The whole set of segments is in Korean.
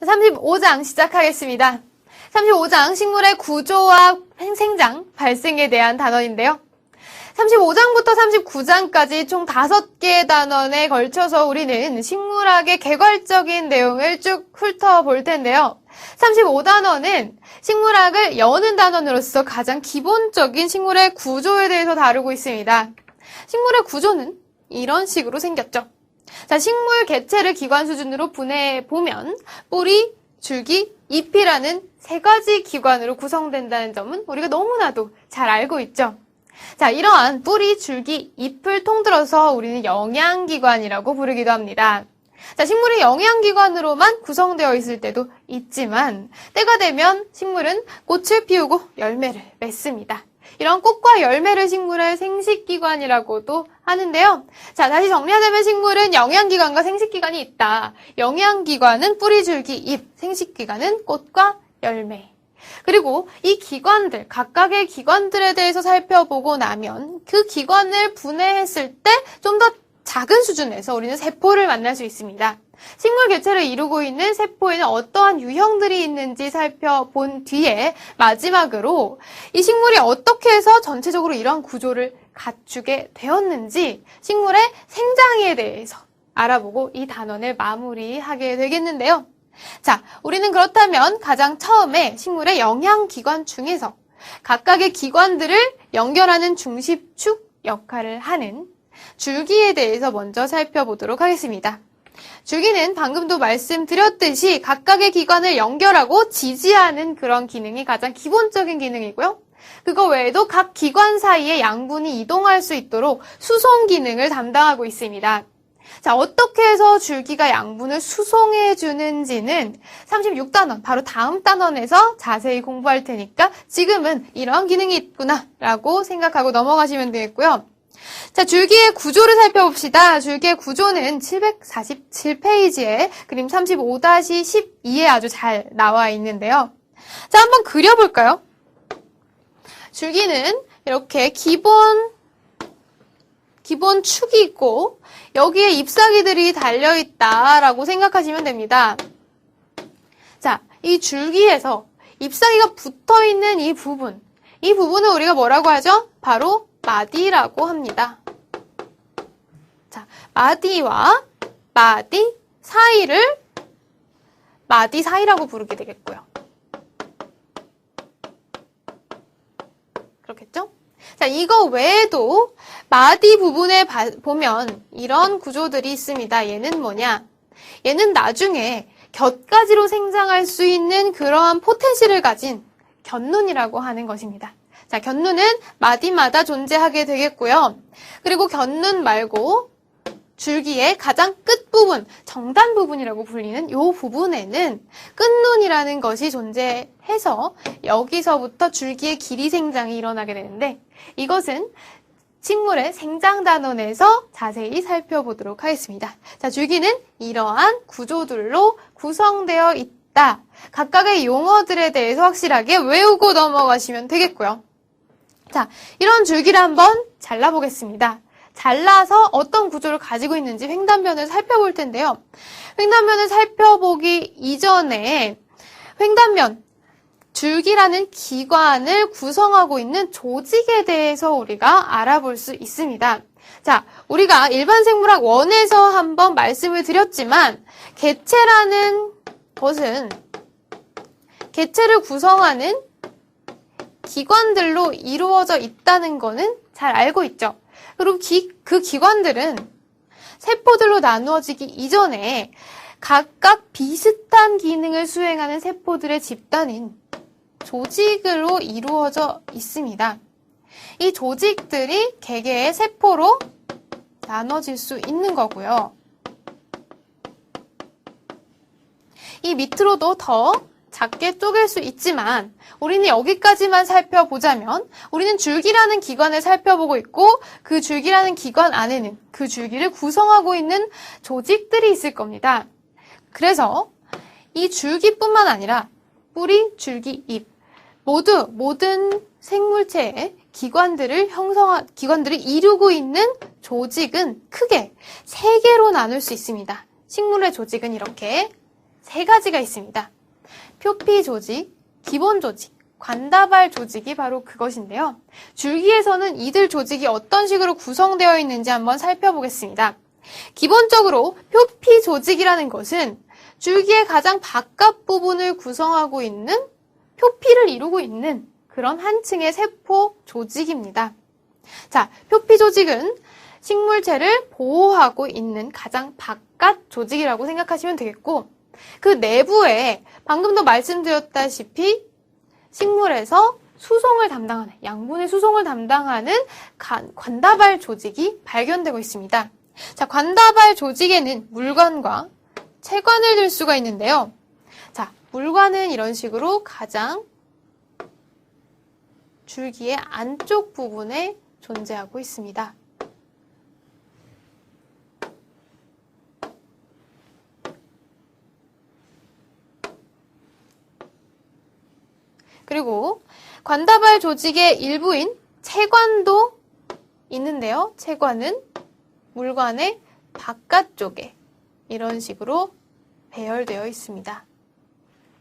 35장 시작하겠습니다. 35장 식물의 구조와 생장, 발생에 대한 단원인데요. 35장부터 39장까지 총 5개의 단원에 걸쳐서 우리는 식물학의 개괄적인 내용을 쭉 훑어볼 텐데요. 35단원은 식물학을 여는 단원으로서 가장 기본적인 식물의 구조에 대해서 다루고 있습니다. 식물의 구조는 이런 식으로 생겼죠. 자, 식물 개체를 기관 수준으로 분해해보면 뿌리, 줄기, 잎이라는 3가지 기관으로 구성된다는 점은 우리가 너무나도 잘 알고 있죠. 자, 이러한 뿌리, 줄기, 잎을 통틀어서 우리는 영양기관이라고 부르기도 합니다. 자, 식물이 영양기관으로만 구성되어 있을 때도 있지만 때가 되면 식물은 꽃을 피우고 열매를 맺습니다. 이런 꽃과 열매를 식물의 생식기관이라고도 하는데요. 자, 다시 정리하자면 식물은 영양기관과 생식기관이 있다. 영양기관은 뿌리, 줄기, 잎, 생식기관은 꽃과 열매. 그리고 이 기관들, 각각의 기관들에 대해서 살펴보고 나면 그 기관을 분해했을 때 좀 더 작은 수준에서 우리는 세포를 만날 수 있습니다. 식물 개체를 이루고 있는 세포에는 어떠한 유형들이 있는지 살펴본 뒤에 마지막으로 이 식물이 어떻게 해서 전체적으로 이러한 구조를 갖추게 되었는지 식물의 생장에 대해서 알아보고 이 단원을 마무리하게 되겠는데요. 자, 우리는 그렇다면 가장 처음에 식물의 영양기관 중에서 각각의 기관들을 연결하는 중심축 역할을 하는 줄기에 대해서 먼저 살펴보도록 하겠습니다. 줄기는 방금도 말씀드렸듯이 각각의 기관을 연결하고 지지하는 그런 기능이 가장 기본적인 기능이고요. 그거 외에도 각 기관 사이에 양분이 이동할 수 있도록 수송 기능을 담당하고 있습니다. 자, 어떻게 해서 줄기가 양분을 수송해 주는지는 36단원, 바로 다음 단원에서 자세히 공부할 테니까 지금은 이런 기능이 있구나라고 생각하고 넘어가시면 되겠고요. 자, 줄기의 구조를 살펴봅시다. 줄기의 구조는 747페이지에 그림 35-12에 아주 잘 나와 있는데요. 자, 한번 그려볼까요? 줄기는 이렇게 기본 축이 있고 여기에 잎사귀들이 달려있다라고 생각하시면 됩니다. 자, 이 줄기에서 잎사귀가 붙어있는 이 부분을 우리가 뭐라고 하죠? 바로 마디라고 합니다. 자, 마디와 마디 사이를 마디 사이라고 부르게 되겠고요. 그렇겠죠? 자, 이거 외에도 마디 부분에 보면 이런 구조들이 있습니다. 얘는 뭐냐? 얘는 나중에 곁가지로 생장할 수 있는 그러한 포텐시를 가진 곁눈이라고 하는 것입니다. 자, 곁눈은 마디마다 존재하게 되겠고요. 그리고 곁눈 말고 줄기의 가장 끝부분, 정단 부분이라고 불리는 이 부분에는 끝눈이라는 것이 존재해서 여기서부터 줄기의 길이 생장이 일어나게 되는데 이것은 식물의 생장단원에서 자세히 살펴보도록 하겠습니다. 자, 줄기는 이러한 구조들로 구성되어 있다. 각각의 용어들에 대해서 확실하게 외우고 넘어가시면 되겠고요. 자, 이런 줄기를 한번 잘라보겠습니다. 잘라서 어떤 구조를 가지고 있는지 횡단면을 살펴볼 텐데요. 횡단면을 살펴보기 이전에 횡단면, 줄기라는 기관을 구성하고 있는 조직에 대해서 우리가 알아볼 수 있습니다. 자, 우리가 일반 생물학 1에서 한번 말씀을 드렸지만 개체라는 것은 개체를 구성하는 기관들로 이루어져 있다는 거는 잘 알고 있죠. 그리고 그 기관들은 세포들로 나누어지기 이전에 각각 비슷한 기능을 수행하는 세포들의 집단인 조직으로 이루어져 있습니다. 이 조직들이 개개의 세포로 나눠질 수 있는 거고요. 이 밑으로도 더 작게 쪼갤 수 있지만 우리는 여기까지만 살펴보자면 우리는 줄기라는 기관을 살펴보고 있고 그 줄기라는 기관 안에는 그 줄기를 구성하고 있는 조직들이 있을 겁니다. 그래서 이 줄기뿐만 아니라 뿌리, 줄기, 잎 모든 생물체의 기관들을 이루고 있는 조직은 크게 3개로 나눌 수 있습니다. 식물의 조직은 이렇게 세 가지가 있습니다. 표피 조직, 기본 조직, 관다발 조직이 바로 그것인데요. 줄기에서는 이들 조직이 어떤 식으로 구성되어 있는지 한번 살펴보겠습니다. 기본적으로 표피 조직이라는 것은 줄기의 가장 바깥 부분을 구성하고 있는 표피를 이루고 있는 그런 한 층의 세포 조직입니다. 자, 표피 조직은 식물체를 보호하고 있는 가장 바깥 조직이라고 생각하시면 되겠고, 그 내부에 방금도 말씀드렸다시피 식물에서 수송을 담당하는, 양분의 수송을 담당하는 관다발 조직이 발견되고 있습니다. 자, 관다발 조직에는 물관과 체관을 들 수가 있는데요. 자, 물관은 이런 식으로 가장 줄기의 안쪽 부분에 존재하고 있습니다. 그리고 관다발 조직의 일부인 체관도 있는데요. 체관은 물관의 바깥쪽에 이런 식으로 배열되어 있습니다.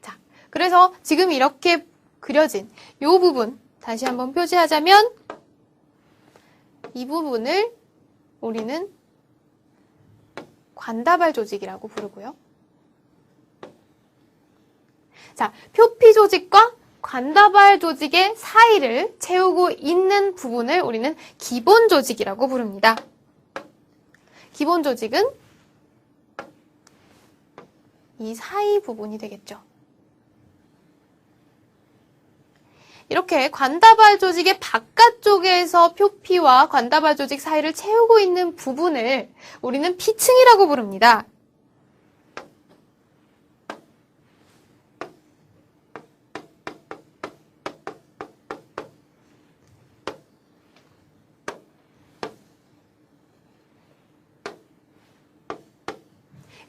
자, 그래서 지금 이렇게 그려진 이 부분 다시 한번 표시하자면 이 부분을 우리는 관다발 조직이라고 부르고요. 자, 표피 조직과 관다발 조직의 사이를 채우고 있는 부분을 우리는 기본 조직이라고 부릅니다. 기본 조직은 이 사이 부분이 되겠죠. 이렇게 관다발 조직의 바깥쪽에서 표피와 관다발 조직 사이를 채우고 있는 부분을 우리는 피층이라고 부릅니다.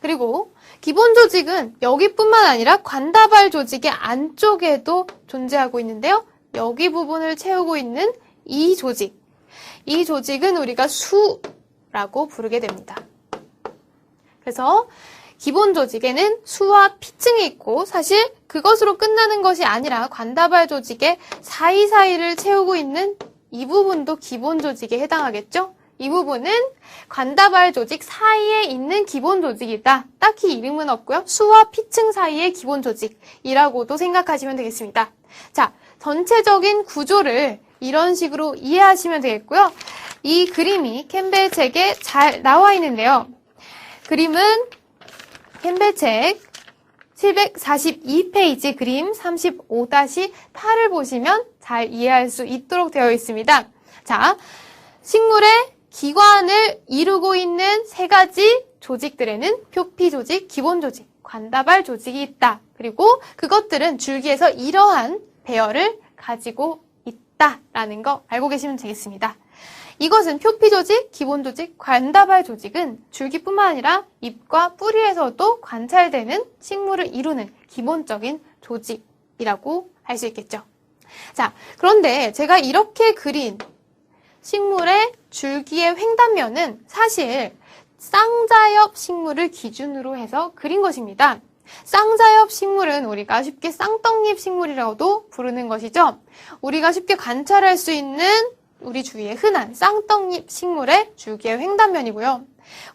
그리고 기본 조직은 여기뿐만 아니라 관다발 조직의 안쪽에도 존재하고 있는데요. 여기 부분을 채우고 있는 이 조직. 이 조직은 우리가 수라고 부르게 됩니다. 그래서 기본 조직에는 수와 피층이 있고 사실 그것으로 끝나는 것이 아니라 관다발 조직의 사이사이를 채우고 있는 이 부분도 기본 조직에 해당하겠죠? 이 부분은 관다발 조직 사이에 있는 기본 조직이다. 딱히 이름은 없고요. 수와 피층 사이의 기본 조직이라고도 생각하시면 되겠습니다. 자, 전체적인 구조를 이런 식으로 이해하시면 되겠고요. 이 그림이 캠벨 책에 잘 나와 있는데요. 그림은 캠벨 책 742페이지 그림 35-8을 보시면 잘 이해할 수 있도록 되어 있습니다. 자, 식물의 기관을 이루고 있는 세 가지 조직들에는 표피 조직, 기본 조직, 관다발 조직이 있다. 그리고 그것들은 줄기에서 이러한 배열을 가지고 있다라는 거 알고 계시면 되겠습니다. 이것은 표피 조직, 기본 조직, 관다발 조직은 줄기뿐만 아니라 잎과 뿌리에서도 관찰되는 식물을 이루는 기본적인 조직이라고 할 수 있겠죠. 자, 그런데 제가 이렇게 그린 식물의 줄기의 횡단면은 사실 쌍자엽 식물을 기준으로 해서 그린 것입니다. 쌍자엽 식물은 우리가 쉽게 쌍떡잎 식물이라고도 부르는 것이죠. 우리가 쉽게 관찰할 수 있는 우리 주위에 흔한 쌍떡잎 식물의 줄기의 횡단면이고요.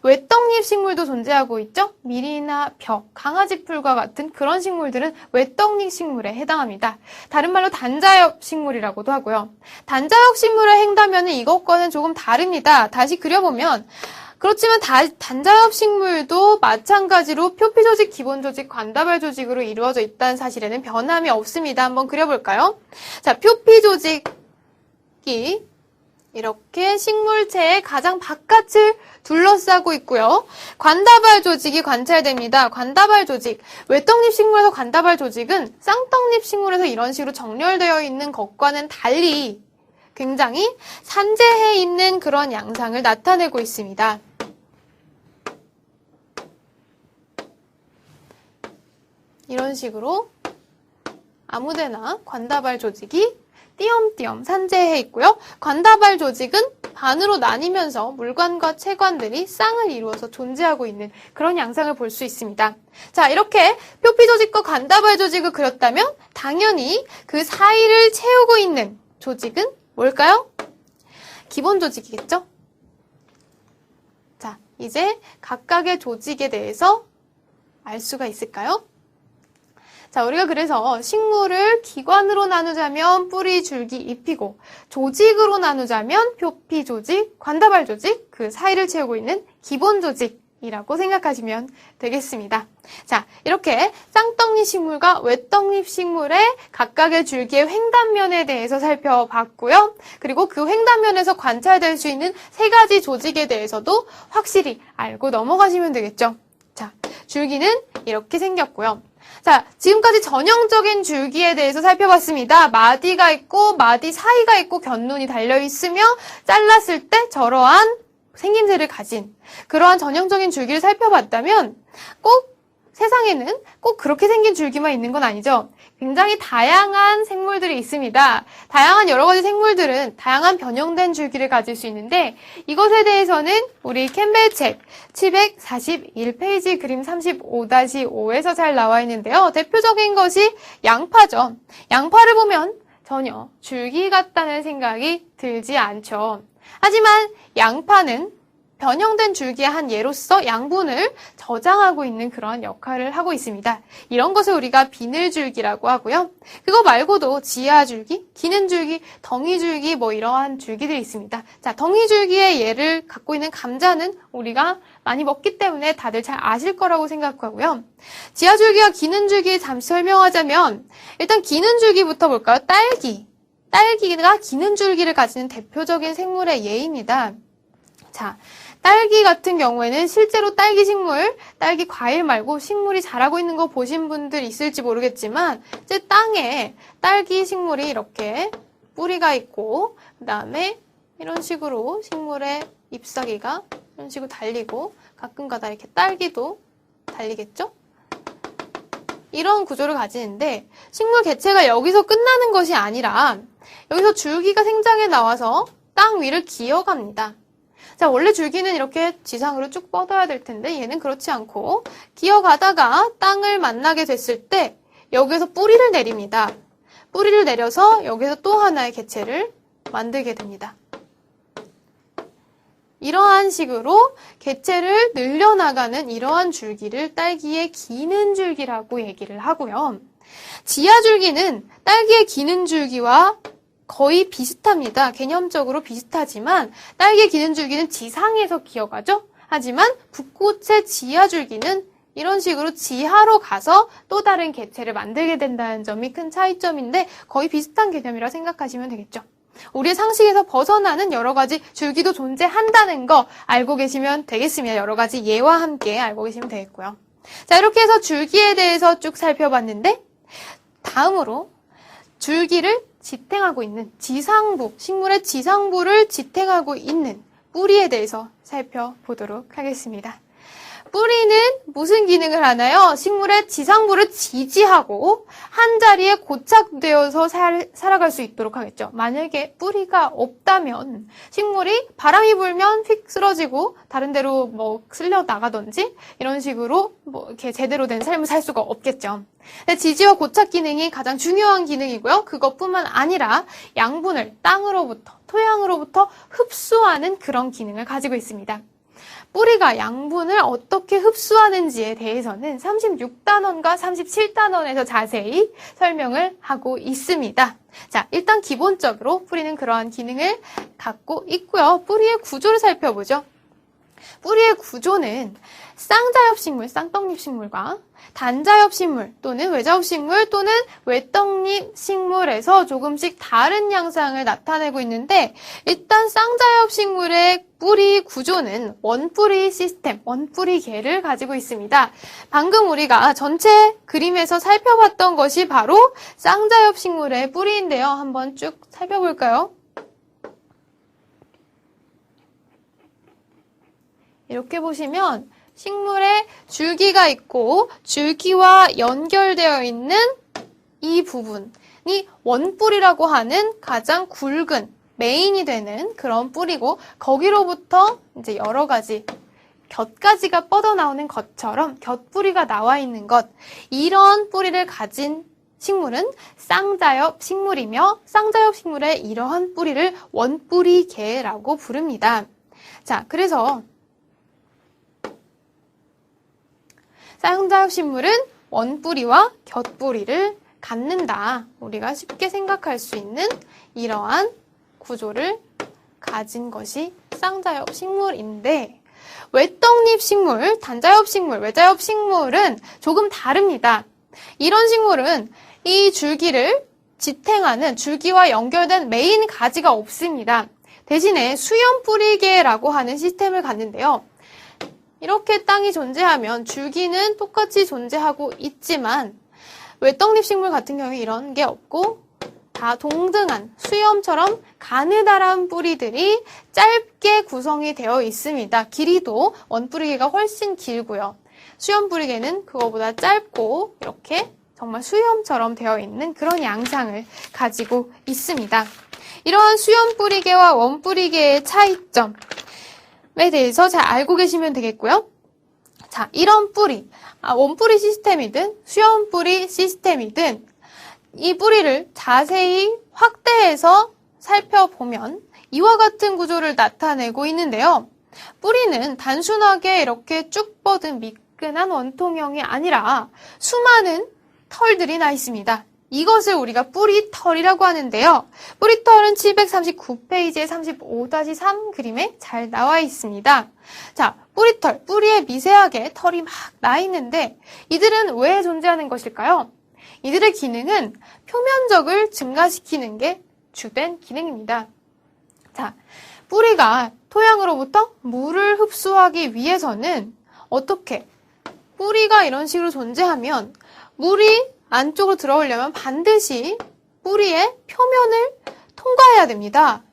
외떡잎 식물도 존재하고 있죠. 밀이나 벽, 강아지풀과 같은 그런 식물들은 외떡잎 식물에 해당합니다. 다른 말로 단자엽 식물이라고도 하고요. 단자엽 식물의 횡단면은 이것과는 조금 다릅니다. 다시 그려보면 그렇지만 단자엽 식물도 마찬가지로 표피 조직, 기본 조직, 관다발 조직으로 이루어져 있다는 사실에는 변함이 없습니다. 한번 그려볼까요? 자, 표피 조직이 이렇게 식물체의 가장 바깥을 둘러싸고 있고요. 관다발 조직이 관찰됩니다. 관다발 조직. 외떡잎 식물에서 관다발 조직은 쌍떡잎 식물에서 이런 식으로 정렬되어 있는 것과는 달리 굉장히 산재해 있는 그런 양상을 나타내고 있습니다. 이런 식으로 아무데나 관다발 조직이 띄엄띄엄 산재해 있고요. 관다발 조직은 반으로 나뉘면서 물관과 체관들이 쌍을 이루어서 존재하고 있는 그런 양상을 볼 수 있습니다. 자, 이렇게 표피 조직과 관다발 조직을 그렸다면 당연히 그 사이를 채우고 있는 조직은 뭘까요? 기본 조직이겠죠? 자, 이제 각각의 조직에 대해서 알 수가 있을까요? 자, 우리가 그래서 식물을 기관으로 나누자면 뿌리, 줄기, 잎이고 조직으로 나누자면 표피 조직, 관다발 조직, 그 사이를 채우고 있는 기본 조직이라고 생각하시면 되겠습니다. 자, 이렇게 쌍떡잎 식물과 외떡잎 식물의 각각의 줄기의 횡단면에 대해서 살펴봤고요. 그리고 그 횡단면에서 관찰될 수 있는 세 가지 조직에 대해서도 확실히 알고 넘어가시면 되겠죠. 자, 줄기는 이렇게 생겼고요. 자, 지금까지 전형적인 줄기에 대해서 살펴봤습니다. 마디가 있고 마디 사이가 있고 곁눈이 달려있으며 잘랐을 때 저러한 생김새를 가진 그러한 전형적인 줄기를 살펴봤다면 꼭 세상에는 꼭 그렇게 생긴 줄기만 있는 건 아니죠. 굉장히 다양한 생물들이 있습니다. 다양한 여러 가지 생물들은 다양한 변형된 줄기를 가질 수 있는데 이것에 대해서는 우리 캠벨 책 741페이지 그림 35-5에서 잘 나와 있는데요. 대표적인 것이 양파죠. 양파를 보면 전혀 줄기 같다는 생각이 들지 않죠. 하지만 양파는 변형된 줄기의 한 예로서 양분을 저장하고 있는 그런 역할을 하고 있습니다. 이런 것을 우리가 비늘줄기라고 하고요. 그거 말고도 지하줄기, 기는줄기, 덩이줄기 뭐 이러한 줄기들이 있습니다. 자, 덩이줄기의 예를 갖고 있는 감자는 우리가 많이 먹기 때문에 다들 잘 아실 거라고 생각하고요. 지하줄기와 기는줄기 잠시 설명하자면 일단 기는줄기부터 볼까요? 딸기가 기는줄기를 가지는 대표적인 생물의 예입니다. 자, 딸기 같은 경우에는 실제로 딸기 식물, 딸기 과일 말고 식물이 자라고 있는 거 보신 분들 있을지 모르겠지만 이제 땅에 딸기 식물이 이렇게 뿌리가 있고 그 다음에 이런 식으로 식물의 잎사귀가 이런 식으로 달리고 가끔가다 이렇게 딸기도 달리겠죠? 이런 구조를 가지는데 식물 개체가 여기서 끝나는 것이 아니라 여기서 줄기가 생장해 나와서 땅 위를 기어갑니다. 자, 원래 줄기는 이렇게 지상으로 쭉 뻗어야 될 텐데 얘는 그렇지 않고 기어가다가 땅을 만나게 됐을 때 여기서 뿌리를 내립니다. 뿌리를 내려서 여기서 또 하나의 개체를 만들게 됩니다. 이러한 식으로 개체를 늘려나가는 이러한 줄기를 딸기의 기는 줄기라고 얘기를 하고요. 지하줄기는 딸기의 기는 줄기와 거의 비슷합니다. 개념적으로 비슷하지만 딸기의 기는 줄기는 지상에서 기어가죠. 하지만 붓꽃의 지하줄기는 이런 식으로 지하로 가서 또 다른 개체를 만들게 된다는 점이 큰 차이점인데 거의 비슷한 개념이라 생각하시면 되겠죠. 우리의 상식에서 벗어나는 여러 가지 줄기도 존재한다는 거 알고 계시면 되겠습니다. 여러 가지 예와 함께 알고 계시면 되겠고요. 자, 이렇게 해서 줄기에 대해서 쭉 살펴봤는데 다음으로 줄기를 지탱하고 있는 지상부, 식물의 지상부를 지탱하고 있는 뿌리에 대해서 살펴보도록 하겠습니다. 뿌리는 무슨 기능을 하나요? 식물의 지상부를 지지하고 한 자리에 고착되어서 살아갈 수 있도록 하겠죠. 만약에 뿌리가 없다면 식물이 바람이 불면 휙 쓰러지고 다른 데로 뭐 쓸려 나가든지 이런 식으로 뭐 이렇게 제대로 된 삶을 살 수가 없겠죠. 지지와 고착 기능이 가장 중요한 기능이고요. 그것뿐만 아니라 양분을 땅으로부터, 토양으로부터 흡수하는 그런 기능을 가지고 있습니다. 뿌리가 양분을 어떻게 흡수하는지에 대해서는 36단원과 37단원에서 자세히 설명을 하고 있습니다. 자, 일단 기본적으로 뿌리는 그러한 기능을 갖고 있고요. 뿌리의 구조를 살펴보죠. 뿌리의 구조는 쌍자엽 식물, 쌍떡잎 식물과 단자엽 식물 또는 외자엽 식물 또는 외떡잎 식물에서 조금씩 다른 양상을 나타내고 있는데 일단 쌍자엽 식물의 뿌리 구조는 원뿌리 시스템, 원뿌리계를 가지고 있습니다. 방금 우리가 전체 그림에서 살펴봤던 것이 바로 쌍자엽 식물의 뿌리인데요. 한번 쭉 살펴볼까요? 이렇게 보시면 식물에 줄기가 있고 줄기와 연결되어 있는 이 부분, 원뿌리라고 하는 가장 굵은 메인이 되는 그런 뿌리고 거기로부터 이제 여러 가지 곁가지가 뻗어나오는 것처럼 곁뿌리가 나와 있는 것, 이런 뿌리를 가진 식물은 쌍자엽 식물이며 쌍자엽 식물의 이러한 뿌리를 원뿌리계라고 부릅니다. 자, 그래서 쌍자엽 식물은 원뿌리와 곁뿌리를 갖는다. 우리가 쉽게 생각할 수 있는 이러한 구조를 가진 것이 쌍자엽 식물인데, 외떡잎 식물, 단자엽 식물, 외자엽 식물은 조금 다릅니다. 이런 식물은 이 줄기를 지탱하는 줄기와 연결된 메인 가지가 없습니다. 대신에 수염뿌리계라고 하는 시스템을 갖는데요. 이렇게 땅이 존재하면 줄기는 똑같이 존재하고 있지만 외떡잎 식물 같은 경우에 이런 게 없고 다 동등한 수염처럼 가느다란 뿌리들이 짧게 구성이 되어 있습니다. 길이도 원뿌리개가 훨씬 길고요. 수염뿌리개는 그거보다 짧고 이렇게 정말 수염처럼 되어 있는 그런 양상을 가지고 있습니다. 이러한 수염뿌리개와 원뿌리개의 차이점에 대해서 잘 알고 계시면 되겠고요. 자, 이런 뿌리, 원뿌리 시스템이든 수염뿌리 시스템이든 이 뿌리를 자세히 확대해서 살펴보면 이와 같은 구조를 나타내고 있는데요. 뿌리는 단순하게 이렇게 쭉 뻗은 미끈한 원통형이 아니라 수많은 털들이 나 있습니다. 이것을 우리가 뿌리털이라고 하는데요. 뿌리털은 739페이지의 35-3 그림에 잘 나와 있습니다. 자, 뿌리털, 뿌리에 미세하게 털이 막 나 있는데 이들은 왜 존재하는 것일까요? 이들의 기능은 표면적을 증가시키는 게 주된 기능입니다. 자, 뿌리가 토양으로부터 물을 흡수하기 위해서는 어떻게? 뿌리가 이런 식으로 존재하면 물이 안쪽으로 들어오려면 반드시 뿌리의 표면을 통과해야 됩니다.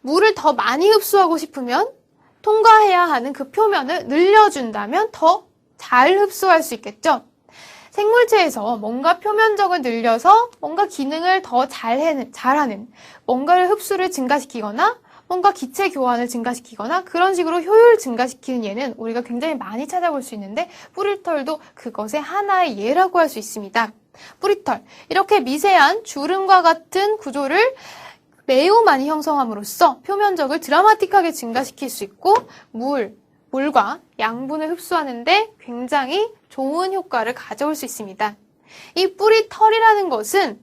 물을 더 많이 흡수하고 싶으면 통과해야 하는 그 표면을 늘려준다면 더 잘 흡수할 수 있겠죠? 생물체에서 뭔가 표면적을 늘려서 뭔가 기능을 더 잘하는 뭔가를 흡수를 증가시키거나 뭔가 기체 교환을 증가시키거나 그런 식으로 효율 증가시키는 예는 우리가 굉장히 많이 찾아볼 수 있는데 뿌리털도 그것의 하나의 예라고 할 수 있습니다. 뿌리털, 이렇게 미세한 주름과 같은 구조를 매우 많이 형성함으로써 표면적을 드라마틱하게 증가시킬 수 있고 물과 양분을 흡수하는데 굉장히 좋은 효과를 가져올 수 있습니다. 이 뿌리털이라는 것은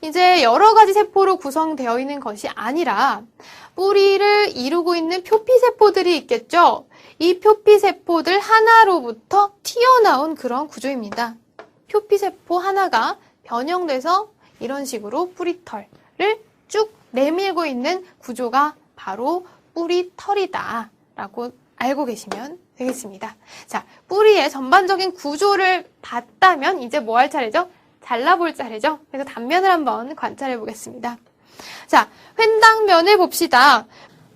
이제 여러 가지 세포로 구성되어 있는 것이 아니라 뿌리를 이루고 있는 표피세포들이 있겠죠. 이 표피세포들 하나로부터 튀어나온 그런 구조입니다. 표피세포 하나가 변형돼서 이런 식으로 뿌리털을 쭉 내밀고 있는 구조가 바로 뿌리털이다 라고 알고 계시면 되겠습니다. 자, 뿌리의 전반적인 구조를 봤다면 이제 뭐 할 차례죠? 잘라볼 차례죠? 그래서 단면을 한번 관찰해 보겠습니다. 자, 횡단면을 봅시다.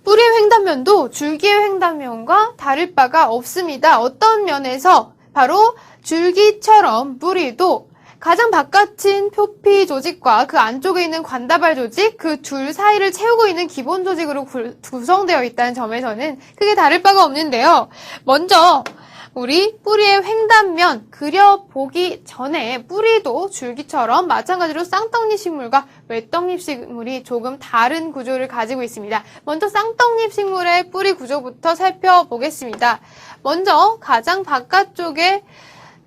뿌리의 횡단면도 줄기의 횡단면과 다를 바가 없습니다. 어떤 면에서? 바로 줄기처럼 뿌리도 가장 바깥인 표피 조직과 그 안쪽에 있는 관다발 조직, 그 둘 사이를 채우고 있는 기본 조직으로 구성되어 있다는 점에서는 크게 다를 바가 없는데요. 먼저 우리 뿌리의 횡단면 그려보기 전에 뿌리도 줄기처럼 마찬가지로 쌍떡잎 식물과 외떡잎 식물이 조금 다른 구조를 가지고 있습니다. 먼저 쌍떡잎 식물의 뿌리 구조부터 살펴보겠습니다. 먼저 가장 바깥쪽에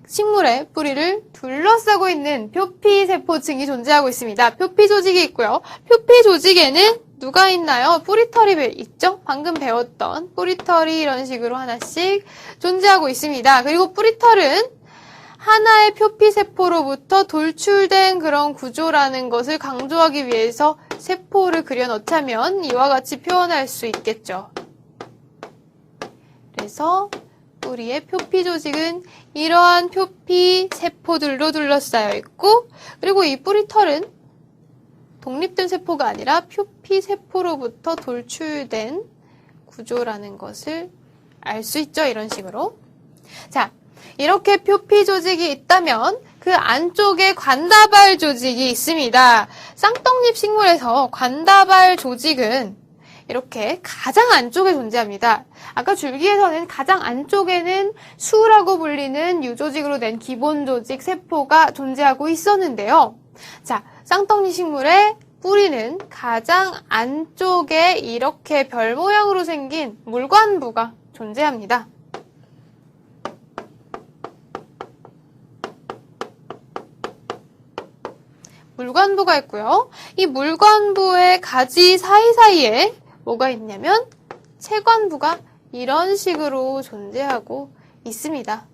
식물의 뿌리를 둘러싸고 있는 표피세포층이 존재하고 있습니다. 표피 조직이 있고요. 표피 조직에는 누가 있나요? 뿌리털이 있죠? 방금 배웠던 뿌리털이 이런 식으로 하나씩 존재하고 있습니다. 그리고 뿌리털은 하나의 표피세포로부터 돌출된 그런 구조라는 것을 강조하기 위해서 세포를 그려넣자면 이와 같이 표현할 수 있겠죠. 그래서 뿌리의 표피 조직은 이러한 표피 세포들로 둘러싸여 있고, 그리고 이 뿌리털은 독립된 세포가 아니라 표피 세포로부터 돌출된 구조라는 것을 알 수 있죠. 이런 식으로. 자, 이렇게 표피 조직이 있다면 그 안쪽에 관다발 조직이 있습니다. 쌍떡잎 식물에서 관다발 조직은 이렇게 가장 안쪽에 존재합니다. 아까 줄기에서는 가장 안쪽에는 수라고 불리는 유조직으로 된 기본 조직 세포가 존재하고 있었는데요. 자, 쌍떡잎 식물의 뿌리는 가장 안쪽에 이렇게 별 모양으로 생긴 물관부가 존재합니다. 물관부가 있고요. 이 물관부의 가지 사이사이에 뭐가 있냐면 채관부가 이런 식으로 존재하고 있습니다.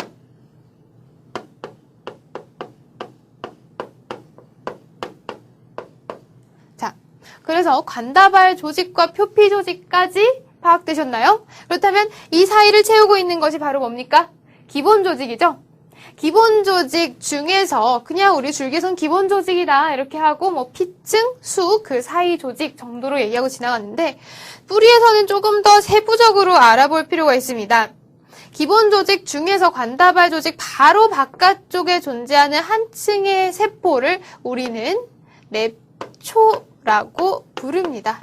자, 그래서 관다발 조직과 표피 조직까지 파악되셨나요? 그렇다면 이 사이를 채우고 있는 것이 바로 뭡니까? 기본 조직이죠? 기본 조직 중에서 그냥 우리 줄기선 기본 조직이다 이렇게 하고 뭐 피층, 수, 그 사이 조직 정도로 얘기하고 지나갔는데 뿌리에서는 조금 더 세부적으로 알아볼 필요가 있습니다. 기본 조직 중에서 관다발 조직 바로 바깥쪽에 존재하는 한 층의 세포를 우리는 내초라고 부릅니다.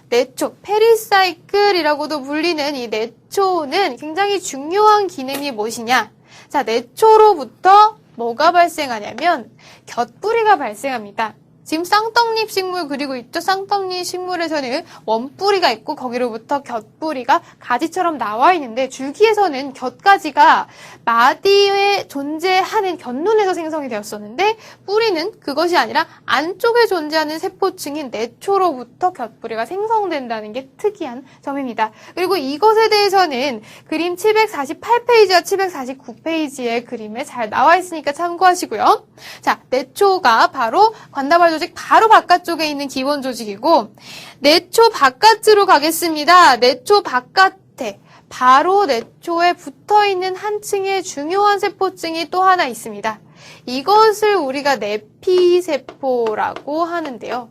내초, 페리사이클이라고도 불리는 이 내초는 굉장히 중요한 기능이 무엇이냐? 자, 내초로부터 뭐가 발생하냐면 곁뿌리가 발생합니다. 지금 쌍떡잎 식물 그리고 있죠? 쌍떡잎 식물에서는 원뿌리가 있고 거기로부터 곁뿌리가 가지처럼 나와 있는데 줄기에서는 곁가지가 마디에 존재하는 곁눈에서 생성이 되었었는데 뿌리는 그것이 아니라 안쪽에 존재하는 세포층인 내초로부터 곁뿌리가 생성된다는 게 특이한 점입니다. 그리고 이것에 대해서는 그림 748페이지와 749페이지의 그림에 잘 나와 있으니까 참고하시고요. 자, 내초가 바로 관다발 조직 바로 바깥쪽에 있는 기본 조직이고 내초 바깥으로 가겠습니다. 내초 바깥에 바로 내초에 붙어있는 한 층의 중요한 세포층이 또 하나 있습니다. 이것을 우리가 내피세포라고 하는데요.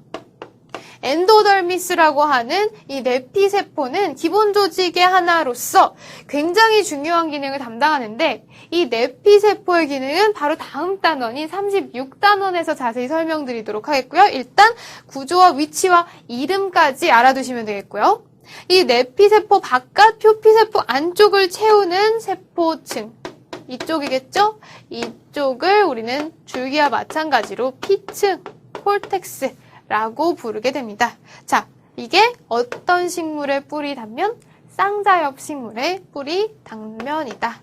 엔도더미스라고 하는 이 내피세포는 기본 조직의 하나로서 굉장히 중요한 기능을 담당하는데 이 내피세포의 기능은 바로 다음 단원인 36단원에서 자세히 설명드리도록 하겠고요. 일단 구조와 위치와 이름까지 알아두시면 되겠고요. 이 내피세포 바깥 표피세포 안쪽을 채우는 세포층 이쪽이겠죠? 이쪽을 우리는 줄기와 마찬가지로 피층, 콜텍스 라고 부르게 됩니다. 자, 이게 어떤 식물의 뿌리 단면? 쌍자엽 식물의 뿌리 단면이다.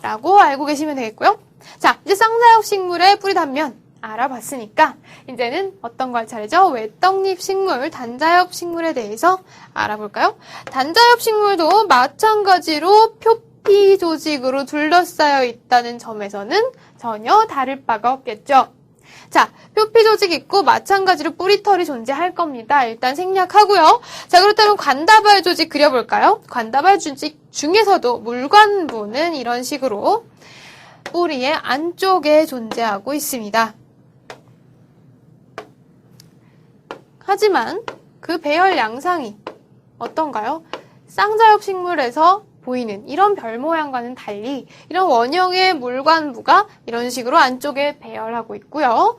라고 알고 계시면 되겠고요. 자, 이제 쌍자엽 식물의 뿌리 단면 알아봤으니까 이제는 어떤 거 할 차례죠? 외떡잎 식물, 단자엽 식물에 대해서 알아볼까요? 단자엽 식물도 마찬가지로 표피 조직으로 둘러싸여 있다는 점에서는 전혀 다를 바가 없겠죠. 자, 표피 조직 있고 마찬가지로 뿌리털이 존재할 겁니다. 일단 생략하고요. 자, 그렇다면 관다발 조직 그려볼까요? 관다발 조직 중에서도 물관부는 이런 식으로 뿌리의 안쪽에 존재하고 있습니다. 하지만 그 배열 양상이 어떤가요? 쌍자엽 식물에서 보이는 이런 별 모양과는 달리 이런 원형의 물관부가 이런 식으로 안쪽에 배열하고 있고요.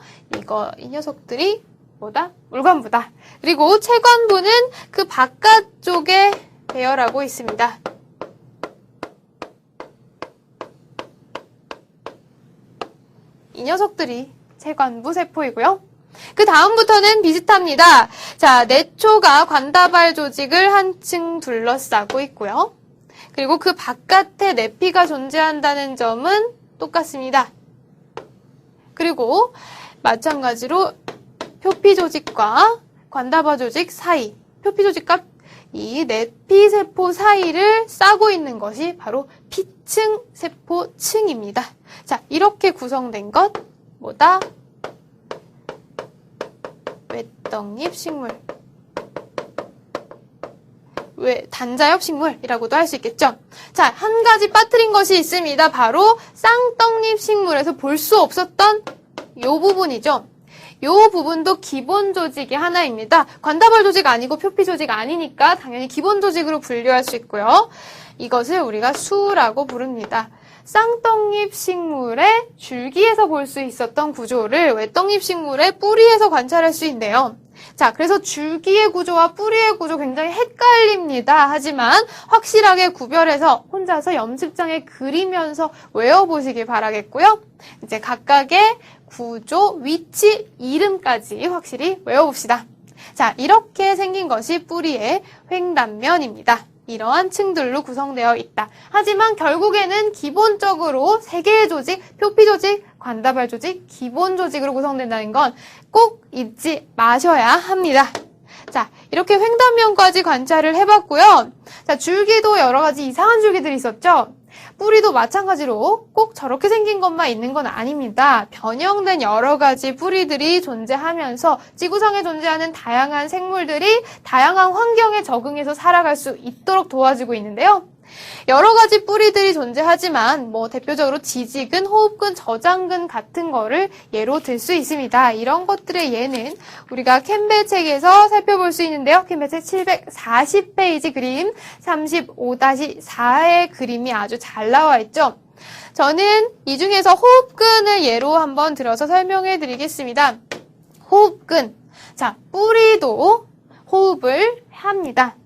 이 녀석들이 뭐다? 물관부다. 그리고 채관부는 그 바깥쪽에 배열하고 있습니다. 이 녀석들이 채관부 세포이고요. 그 다음부터는 비슷합니다. 자, 내초가 관다발 조직을 한층 둘러싸고 있고요. 그리고 그 바깥에 내피가 존재한다는 점은 똑같습니다. 그리고 마찬가지로 표피 조직과 관다발 조직 사이, 표피 조직과 이 내피세포 사이를 싸고 있는 것이 바로 피층 세포층입니다. 자, 이렇게 구성된 것 뭐다? 외떡잎 식물, 단자엽 식물이라고도 할 수 있겠죠. 자, 한 가지 빠뜨린 것이 있습니다. 바로 쌍떡잎 식물에서 볼 수 없었던 이 부분이죠. 요 부분도 기본 조직의 하나입니다. 관다발 조직 아니고 표피 조직 아니니까 당연히 기본 조직으로 분류할 수 있고요. 이것을 우리가 수라고 부릅니다. 쌍떡잎 식물의 줄기에서 볼 수 있었던 구조를 외떡잎 식물의 뿌리에서 관찰할 수 있네요. 자, 그래서 줄기의 구조와 뿌리의 구조 굉장히 헷갈립니다. 하지만 확실하게 구별해서 혼자서 연습장에 그리면서 외워보시길 바라겠고요. 이제 각각의 구조, 위치, 이름까지 확실히 외워봅시다. 자, 이렇게 생긴 것이 뿌리의 횡단면입니다. 이러한 층들로 구성되어 있다. 하지만 결국에는 기본적으로 3개의 조직, 표피 조직, 관다발 조직, 기본 조직으로 구성된다는 건 꼭 잊지 마셔야 합니다. 자, 이렇게 횡단면까지 관찰을 해봤고요. 자, 줄기도 여러 가지 이상한 줄기들이 있었죠? 뿌리도 마찬가지로 꼭 저렇게 생긴 것만 있는 건 아닙니다. 변형된 여러 가지 뿌리들이 존재하면서 지구상에 존재하는 다양한 생물들이 다양한 환경에 적응해서 살아갈 수 있도록 도와주고 있는데요. 여러 가지 뿌리들이 존재하지만 대표적으로 지지근, 호흡근, 저장근 같은 거를 예로 들 수 있습니다. 이런 것들의 예는 우리가 캠벨 책에서 살펴볼 수 있는데요. 캠벨 책 740페이지 그림 35-4의 그림이 아주 잘 나와 있죠. 저는 이 중에서 호흡근을 예로 한번 들어서 설명해 드리겠습니다. 호흡근. 자, 뿌리도 호흡을 합니다.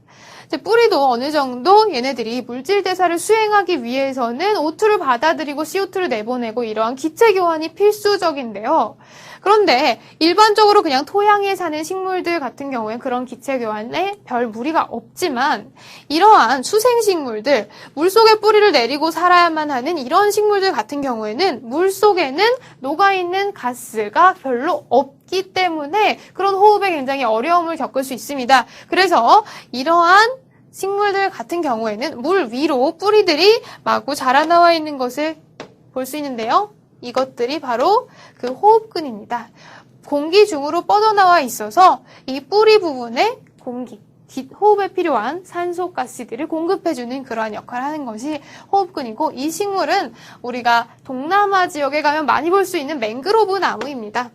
뿌리도 어느 정도 얘네들이 물질 대사를 수행하기 위해서는 O2를 받아들이고 CO2를 내보내고 이러한 기체 교환이 필수적인데요. 그런데 일반적으로 그냥 토양에 사는 식물들 같은 경우엔 그런 기체 교환에 별 무리가 없지만 이러한 수생식물들, 물속에 뿌리를 내리고 살아야만 하는 이런 식물들 같은 경우에는 물속에는 녹아있는 가스가 별로 없기 때문에 그런 호흡에 굉장히 어려움을 겪을 수 있습니다. 그래서 이러한 식물들 같은 경우에는 물 위로 뿌리들이 마구 자라나와 있는 것을 볼 수 있는데요. 이것들이 바로 그 호흡근입니다. 공기 중으로 뻗어나와 있어서 이 뿌리 부분에 공기, 호흡에 필요한 산소가스들을 공급해주는 그러한 역할을 하는 것이 호흡근이고 이 식물은 우리가 동남아 지역에 가면 많이 볼 수 있는 맹그로브 나무입니다.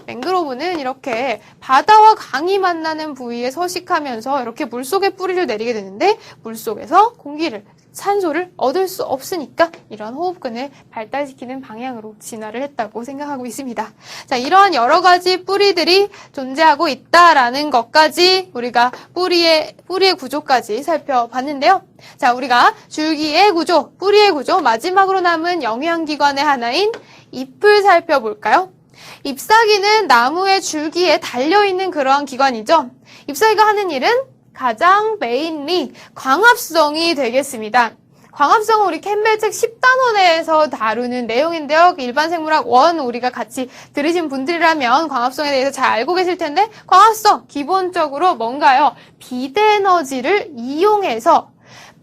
맹그로브는 이렇게 바다와 강이 만나는 부위에 서식하면서 이렇게 물속에 뿌리를 내리게 되는데 물속에서 공기를, 산소를 얻을 수 없으니까 이러한 호흡근을 발달시키는 방향으로 진화를 했다고 생각하고 있습니다. 자, 이러한 여러 가지 뿌리들이 존재하고 있다라는 것까지 우리가 뿌리의 구조까지 살펴봤는데요. 자, 우리가 줄기의 구조, 뿌리의 구조, 마지막으로 남은 영양기관의 하나인 잎을 살펴볼까요? 잎사귀는 나무의 줄기에 달려있는 그러한 기관이죠. 잎사귀가 하는 일은 가장 메인리 광합성이 되겠습니다. 광합성은 우리 캠벨 책 10단원에서 다루는 내용인데요. 일반 생물학 1 우리가 같이 들으신 분들이라면 광합성에 대해서 잘 알고 계실 텐데 광합성 기본적으로 뭔가요? 빛에너지를 이용해서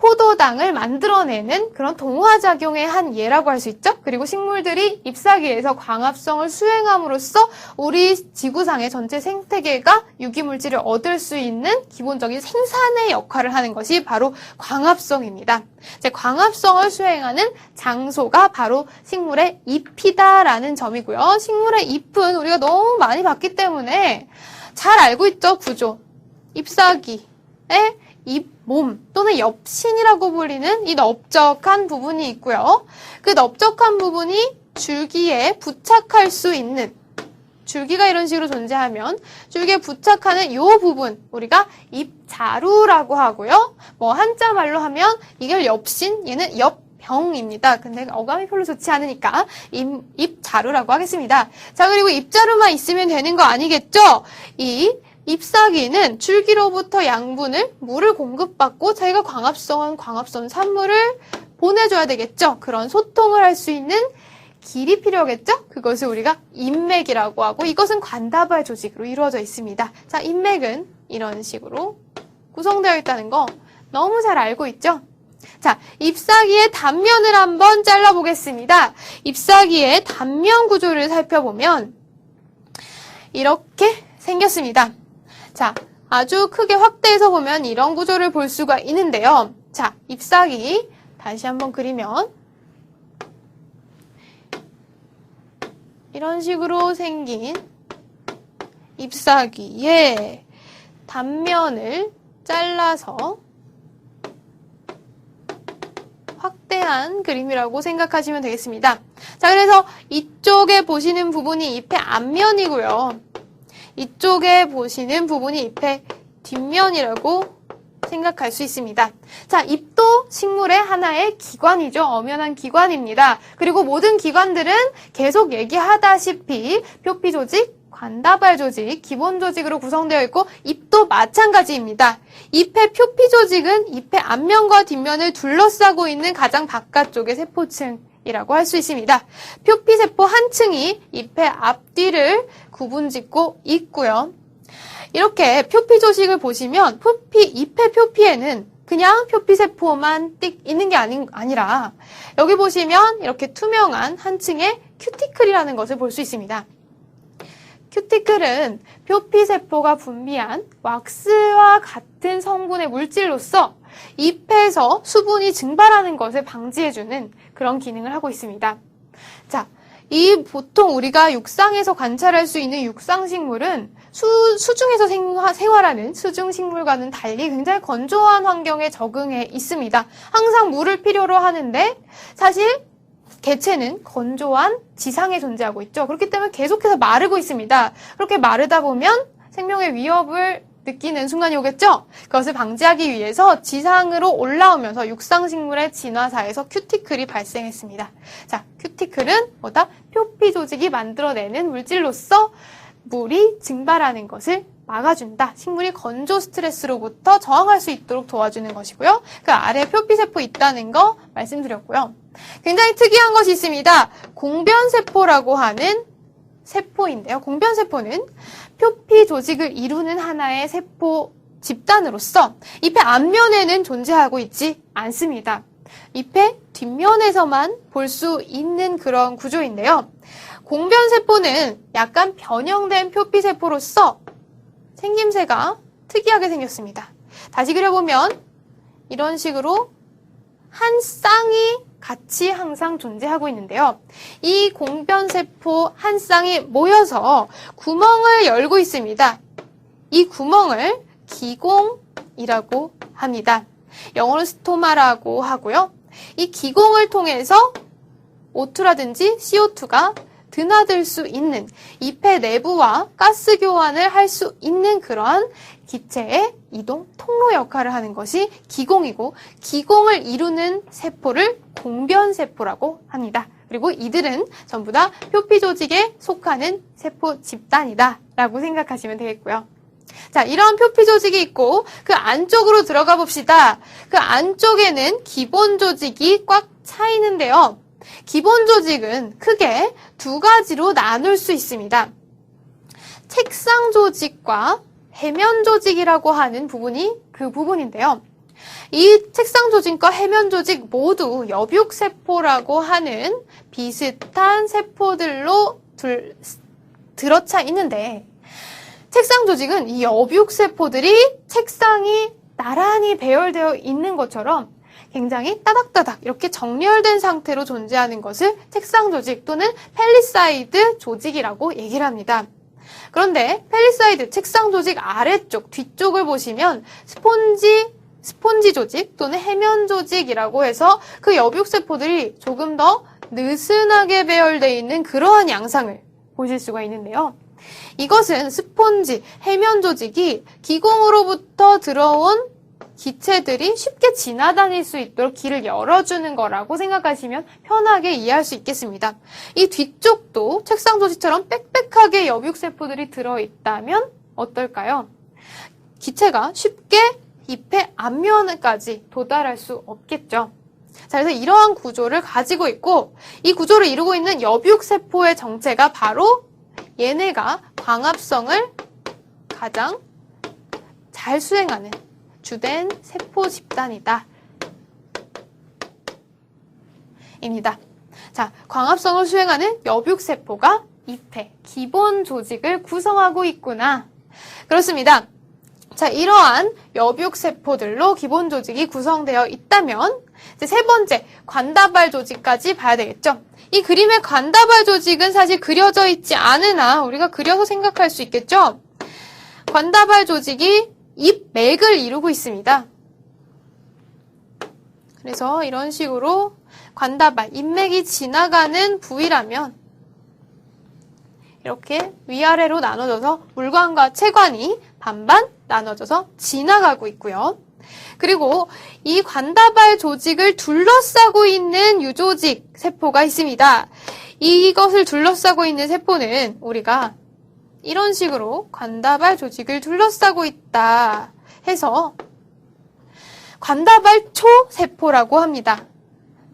포도당을 만들어내는 그런 동화작용의 한 예라고 할 수 있죠. 그리고 식물들이 잎사귀에서 광합성을 수행함으로써 우리 지구상의 전체 생태계가 유기물질을 얻을 수 있는 기본적인 생산의 역할을 하는 것이 바로 광합성입니다. 이제 광합성을 수행하는 장소가 바로 식물의 잎이다라는 점이고요. 식물의 잎은 우리가 너무 많이 봤기 때문에 잘 알고 있죠. 구조. 잎사귀의 잎몸 또는 엽신이라고 불리는 이 넓적한 부분이 있고요. 그 넓적한 부분이 줄기에 부착할 수 있는, 줄기가 이런 식으로 존재하면 줄기에 부착하는 이 부분 우리가 잎자루라고 하고요. 한자 말로 하면 이걸 엽신, 얘는 엽병입니다. 근데 어감이 별로 좋지 않으니까 잎자루라고 하겠습니다. 자, 그리고 잎자루만 있으면 되는 거 아니겠죠? 이 잎사귀는 줄기로부터 양분을, 물을 공급받고 자기가 광합성한 광합성 산물을 보내줘야 되겠죠. 그런 소통을 할 수 있는 길이 필요하겠죠. 그것을 우리가 잎맥이라고 하고 이것은 관다발 조직으로 이루어져 있습니다. 자, 잎맥은 이런 식으로 구성되어 있다는 거 너무 잘 알고 있죠. 자, 잎사귀의 단면을 한번 잘라보겠습니다. 잎사귀의 단면 구조를 살펴보면 이렇게 생겼습니다. 자, 아주 크게 확대해서 보면 이런 구조를 볼 수가 있는데요. 자, 잎사귀 다시 한번 그리면 이런 식으로 생긴 잎사귀의 단면을 잘라서 확대한 그림이라고 생각하시면 되겠습니다. 자, 그래서 이쪽에 보시는 부분이 잎의 앞면이고요. 이쪽에 보시는 부분이 잎의 뒷면이라고 생각할 수 있습니다. 자, 잎도 식물의 하나의 기관이죠. 엄연한 기관입니다. 그리고 모든 기관들은 계속 얘기하다시피 표피 조직, 관다발 조직, 기본 조직으로 구성되어 있고 잎도 마찬가지입니다. 잎의 표피 조직은 잎의 앞면과 뒷면을 둘러싸고 있는 가장 바깥쪽의 세포층이라고 할 수 있습니다. 표피 세포 한 층이 잎의 앞뒤를 구분짓고 있고요. 이렇게 표피 조직을 보시면 잎의 표피에는 그냥 표피 세포만 띡 있는 게 아니라 여기 보시면 이렇게 투명한 한 층의 큐티클이라는 것을 볼 수 있습니다. 큐티클은 표피 세포가 분비한 왁스와 같은 성분의 물질로서 잎에서 수분이 증발하는 것을 방지해주는 그런 기능을 하고 있습니다. 자, 보통 우리가 육상에서 관찰할 수 있는 육상식물은 수중에서 생활하는 수중식물과는 달리 굉장히 건조한 환경에 적응해 있습니다. 항상 물을 필요로 하는데 사실 개체는 건조한 지상에 존재하고 있죠. 그렇기 때문에 계속해서 마르고 있습니다. 그렇게 마르다 보면 생명의 위협을 느끼는 순간이 오겠죠? 그것을 방지하기 위해서 지상으로 올라오면서 육상식물의 진화사에서 큐티클이 발생했습니다. 자, 큐티클은 뭐다? 표피 조직이 만들어내는 물질로서 물이 증발하는 것을 막아준다. 식물이 건조 스트레스로부터 저항할 수 있도록 도와주는 것이고요. 그 아래에 표피세포 있다는 거 말씀드렸고요. 굉장히 특이한 것이 있습니다. 공변세포라고 하는 세포인데요. 공변세포는 표피 조직을 이루는 하나의 세포 집단으로서 잎의 앞면에는 존재하고 있지 않습니다. 잎의 뒷면에서만 볼 수 있는 그런 구조인데요. 공변세포는 약간 변형된 표피세포로서 생김새가 특이하게 생겼습니다. 다시 그려보면 이런 식으로 한 쌍이 같이 항상 존재하고 있는데요. 이 공변세포 한 쌍이 모여서 구멍을 열고 있습니다. 이 구멍을 기공이라고 합니다. 영어로 스토마라고 하고요. 이 기공을 통해서 O2라든지 CO2가 드나들 수 있는 잎의 내부와 가스 교환을 할 수 있는 그러한 기체의 이동 통로 역할을 하는 것이 기공이고 기공을 이루는 세포를 공변세포라고 합니다. 그리고 이들은 전부 다 표피 조직에 속하는 세포 집단이다 라고 생각하시면 되겠고요. 자, 이런 표피 조직이 있고 그 안쪽으로 들어가 봅시다. 그 안쪽에는 기본 조직이 꽉 차 있는데요. 기본 조직은 크게 두 가지로 나눌 수 있습니다. 책상 조직과 해면 조직이라고 하는 부분이 그 부분인데요. 이 책상 조직과 해면 조직 모두 여육세포라고 하는 비슷한 세포들로 들어차 있는데 책상 조직은 이 여육세포들이 책상이 나란히 배열되어 있는 것처럼 굉장히 따닥따닥 이렇게 정렬된 상태로 존재하는 것을 책상 조직 또는 펠리사이드 조직이라고 얘기를 합니다. 그런데 펠리사이드 책상 조직 아래쪽 뒤쪽을 보시면 스폰지 조직 또는 해면 조직이라고 해서 그 여육세포들이 조금 더 느슨하게 배열되어 있는 그러한 양상을 보실 수가 있는데요. 이것은 스폰지, 해면 조직이 기공으로부터 들어온 기체들이 쉽게 지나다닐 수 있도록 길을 열어주는 거라고 생각하시면 편하게 이해할 수 있겠습니다. 이 뒤쪽도 책상 조직처럼 빽빽하게 여육세포들이 들어있다면 어떨까요? 기체가 쉽게 잎의 앞면까지 도달할 수 없겠죠. 자, 그래서 이러한 구조를 가지고 있고 이 구조를 이루고 있는 여육세포의 정체가 바로 얘네가 광합성을 가장 잘 수행하는 주된 세포 집단이다. 입니다. 자, 광합성을 수행하는 여육세포가 잎의 기본 조직을 구성하고 있구나. 그렇습니다. 자, 이러한 여육세포들로 기본 조직이 구성되어 있다면 이제 세 번째, 관다발 조직까지 봐야 되겠죠? 이 그림의 관다발 조직은 사실 그려져 있지 않으나 우리가 그려서 생각할 수 있겠죠? 관다발 조직이 잎맥을 이루고 있습니다. 그래서 이런 식으로 관다발, 잎맥이 지나가는 부위라면 이렇게 위아래로 나눠져서 물관과 체관이 반반 나눠져서 지나가고 있고요. 그리고 이 관다발 조직을 둘러싸고 있는 유조직 세포가 있습니다. 이것을 둘러싸고 있는 세포는 우리가 이런 식으로 관다발 조직을 둘러싸고 있다 해서 관다발 초세포라고 합니다.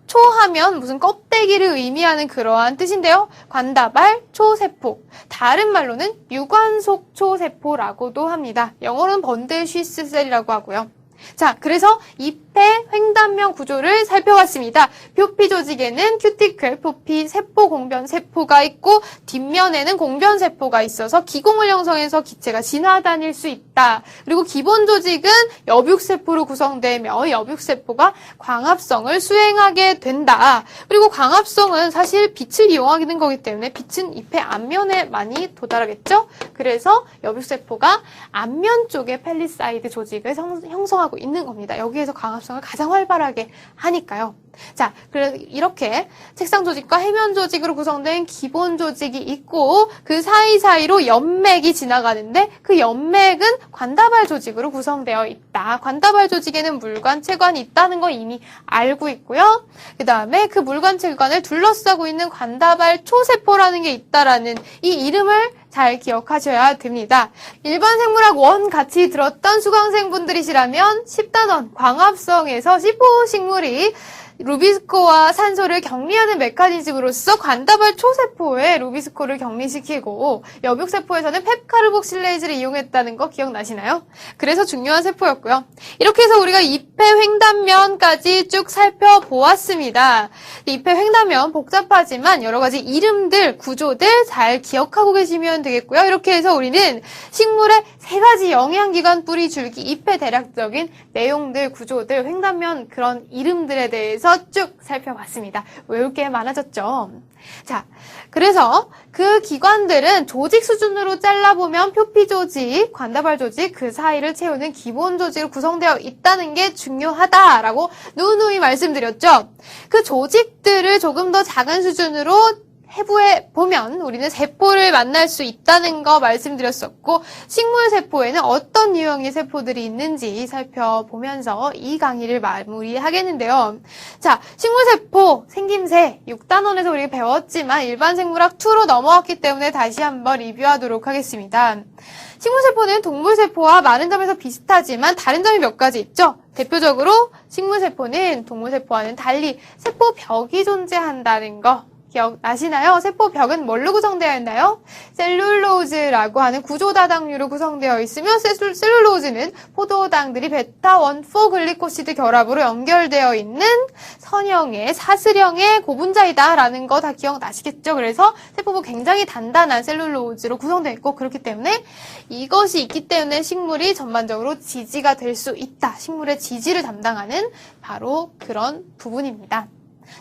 초하면 무슨 껍데기를 의미하는 그러한 뜻인데요. 관다발 초세포. 다른 말로는 유관속초세포라고도 합니다. 영어로는 번들 쉬스셀이라고 하고요. 자, 그래서 잎의 횡단면 구조를 살펴봤습니다. 표피 조직에는 큐티클, 표피, 세포, 공변, 세포가 있고 뒷면에는 공변 세포가 있어서 기공을 형성해서 기체가 지나다닐 수 있다. 그리고 기본 조직은 여백세포로 구성되며 여백세포가 광합성을 수행하게 된다. 그리고 광합성은 사실 빛을 이용하게 된 거기 때문에 빛은 잎의 앞면에 많이 도달하겠죠? 그래서 여백세포가 앞면 쪽에 펠리사이드 조직을 형성하고 있는 겁니다. 여기에서 광합성을 가장 활발하게 하니까요. 자, 그래서 이렇게 책상 조직과 해면 조직으로 구성된 기본 조직이 있고 그 사이사이로 연맥이 지나가는데 그 연맥은 관다발 조직으로 구성되어 있다. 관다발 조직에는 물관, 체관이 있다는 거 이미 알고 있고요. 그 다음에 그 물관, 체관을 둘러싸고 있는 관다발 초세포라는 게 있다라는 이 이름을 잘 기억하셔야 됩니다. 일반 생물학 1 같이 들었던 수강생분들이시라면 10단원 광합성에서 C4 식물이 루비스코와 산소를 격리하는 메커니즘으로서 관다발 초세포에 루비스코를 격리시키고 여백세포에서는 펩카르복실레이즈를 이용했다는 거 기억나시나요? 그래서 중요한 세포였고요. 이렇게 해서 우리가 잎의 횡단면까지 쭉 살펴보았습니다. 잎의 횡단면 복잡하지만 여러 가지 이름들, 구조들 잘 기억하고 계시면 되겠고요. 이렇게 해서 우리는 식물의 세 가지 영양기관, 뿌리, 줄기, 잎의 대략적인 내용들, 구조들, 횡단면 그런 이름들에 대해서 쭉 살펴봤습니다. 외울 게 많아졌죠? 자, 그래서 그 기관들은 조직 수준으로 잘라보면 표피 조직, 관다발 조직 그 사이를 채우는 기본 조직으로 구성되어 있다는 게 중요하다라고 누누이 말씀드렸죠. 그 조직들을 조금 더 작은 수준으로 해부해 보면 우리는 세포를 만날 수 있다는 거 말씀드렸었고 식물 세포에는 어떤 유형의 세포들이 있는지 살펴보면서 이 강의를 마무리하겠는데요. 자, 식물 세포 생김새 6단원에서 우리가 배웠지만 일반 생물학 2로 넘어왔기 때문에 다시 한번 리뷰하도록 하겠습니다. 식물 세포는 동물 세포와 많은 점에서 비슷하지만 다른 점이 몇 가지 있죠. 대표적으로 식물 세포는 동물 세포와는 달리 세포벽이 존재한다는 거 기억나시나요? 세포벽은 뭘로 구성되어 있나요? 셀룰로즈라고 하는 구조다당류로 구성되어 있으며 셀룰로즈는 포도당들이 베타-1,4-글리코시드 결합으로 연결되어 있는 선형의 사슬형의 고분자이다라는 거 다 기억나시겠죠? 그래서 세포가 굉장히 단단한 셀룰로즈로 구성되어 있고 그렇기 때문에 이것이 있기 때문에 식물이 전반적으로 지지가 될 수 있다. 식물의 지지를 담당하는 바로 그런 부분입니다.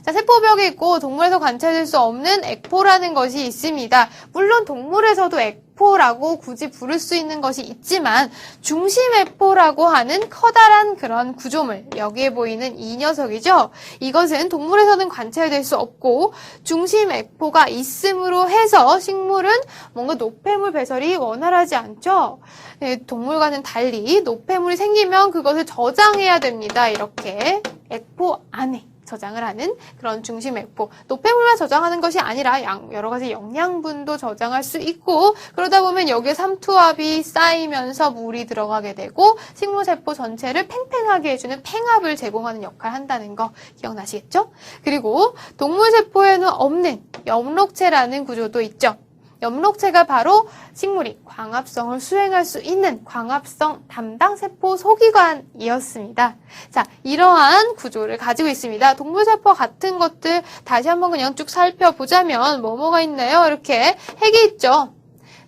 자, 세포벽이 있고 동물에서 관찰될 수 없는 액포라는 것이 있습니다. 물론 동물에서도 액포라고 굳이 부를 수 있는 것이 있지만 중심 액포라고 하는 커다란 그런 구조물, 여기에 보이는 이 녀석이죠. 이것은 동물에서는 관찰될 수 없고 중심 액포가 있음으로 해서 식물은 뭔가 노폐물 배설이 원활하지 않죠. 네, 동물과는 달리 노폐물이 생기면 그것을 저장해야 됩니다. 이렇게 액포 안에 저장을 하는 그런 중심 액포. 노폐물만 저장하는 것이 아니라 여러 가지 영양분도 저장할 수 있고 그러다 보면 여기에 삼투압이 쌓이면서 물이 들어가게 되고 식물세포 전체를 팽팽하게 해주는 팽합을 제공하는 역할을 한다는 거 기억나시겠죠? 그리고 동물세포에는 없는 엽록체라는 구조도 있죠. 엽록체가 바로 식물이 광합성을 수행할 수 있는 광합성 담당 세포 소기관이었습니다. 자, 이러한 구조를 가지고 있습니다. 동물세포 같은 것들 다시 한번 그냥 쭉 살펴보자면 뭐가 있나요? 이렇게 핵이 있죠.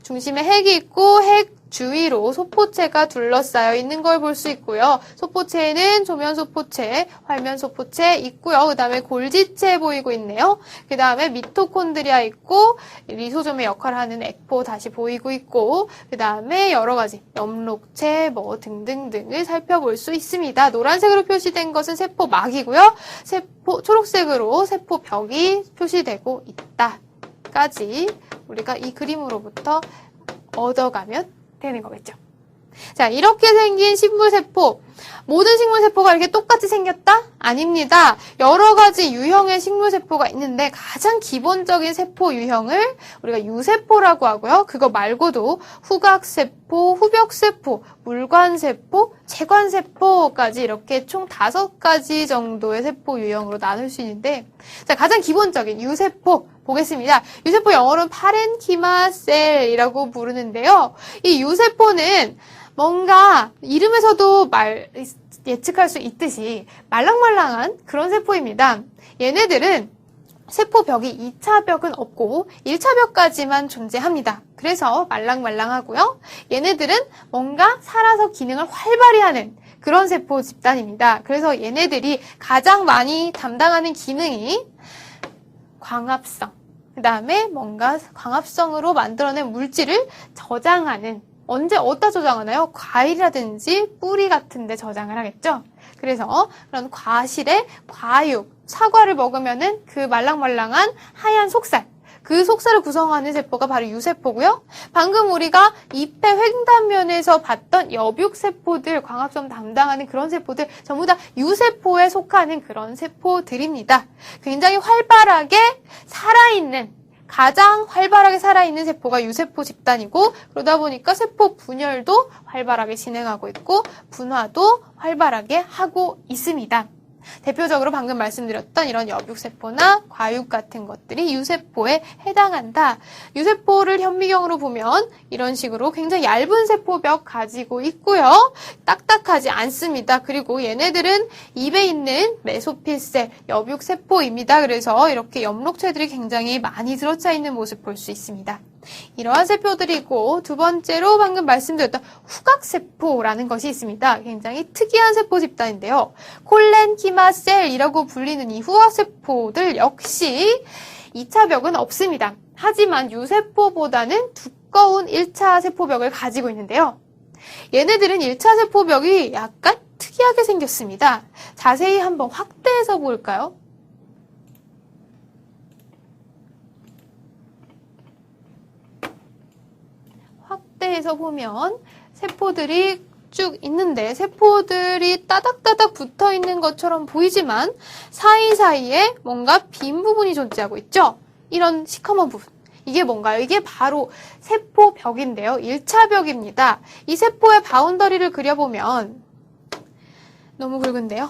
중심에 핵이 있고 핵 주위로 소포체가 둘러싸여 있는 걸 볼 수 있고요. 소포체에는 조면소포체, 활면소포체 있고요. 그 다음에 골지체 보이고 있네요. 그 다음에 미토콘드리아 있고 리소솜의 역할을 하는 액포 다시 보이고 있고 그 다음에 여러 가지 엽록체 뭐 등등등을 살펴볼 수 있습니다. 노란색으로 표시된 것은 세포막이고요. 초록색으로 세포벽이 표시되고 있다까지 우리가 이 그림으로부터 얻어가면 되는 거겠죠. 자, 이렇게 생긴 식물세포. 모든 식물세포가 이렇게 똑같이 생겼다? 아닙니다. 여러 가지 유형의 식물세포가 있는데 가장 기본적인 세포 유형을 우리가 유세포라고 하고요. 그거 말고도 후각세포, 후벽세포, 물관세포, 채관세포까지 이렇게 총 5가지 정도의 세포 유형으로 나눌 수 있는데 자, 가장 기본적인 유세포 보겠습니다. 유세포 영어로는 파렌키마 셀이라고 부르는데요. 이 유세포는 뭔가 이름에서도 예측할 수 있듯이 말랑말랑한 그런 세포입니다. 얘네들은 세포벽이 2차 벽은 없고 1차 벽까지만 존재합니다. 그래서 말랑말랑하고요. 얘네들은 뭔가 살아서 기능을 활발히 하는 그런 세포 집단입니다. 그래서 얘네들이 가장 많이 담당하는 기능이 광합성, 그 다음에 뭔가 광합성으로 만들어낸 물질을 저장하는 언제 어디다 저장하나요? 과일이라든지 뿌리 같은 데 저장을 하겠죠? 그래서 그런 과실에 과육, 사과를 먹으면은 그 말랑말랑한 하얀 속살, 그 속살을 구성하는 세포가 바로 유세포고요. 방금 우리가 잎의 횡단면에서 봤던 여육세포들, 광합성 담당하는 그런 세포들 전부 다 유세포에 속하는 그런 세포들입니다. 굉장히 활발하게 살아있는 가장 활발하게 살아있는 세포가 유세포 집단이고 그러다 보니까 세포 분열도 활발하게 진행하고 있고 분화도 활발하게 하고 있습니다. 대표적으로 방금 말씀드렸던 이런 여육세포나 과육 같은 것들이 유세포에 해당한다. 유세포를 현미경으로 보면 이런 식으로 굉장히 얇은 세포벽 가지고 있고요. 딱딱하지 않습니다. 그리고 얘네들은 입에 있는 메소필셀, 여육세포입니다. 그래서 이렇게 엽록체들이 굉장히 많이 들어차 있는 모습 볼 수 있습니다. 이러한 세포들이고 두 번째로 방금 말씀드렸던 후각세포라는 것이 있습니다. 굉장히 특이한 세포 집단인데요. 콜렌키마셀이라고 불리는 이 후각세포들 역시 2차 벽은 없습니다. 하지만 유세포보다는 두꺼운 1차 세포벽을 가지고 있는데요. 얘네들은 1차 세포벽이 약간 특이하게 생겼습니다. 자세히 한번 확대해서 볼까요? 확대해서 보면 세포들이 쭉 있는데 세포들이 따닥따닥 붙어 있는 것처럼 보이지만 사이사이에 뭔가 빈 부분이 존재하고 있죠? 이런 시커먼 부분. 이게 뭔가요? 이게 바로 세포벽인데요. 1차 벽입니다. 이 세포의 바운더리를 그려보면 너무 굵은데요?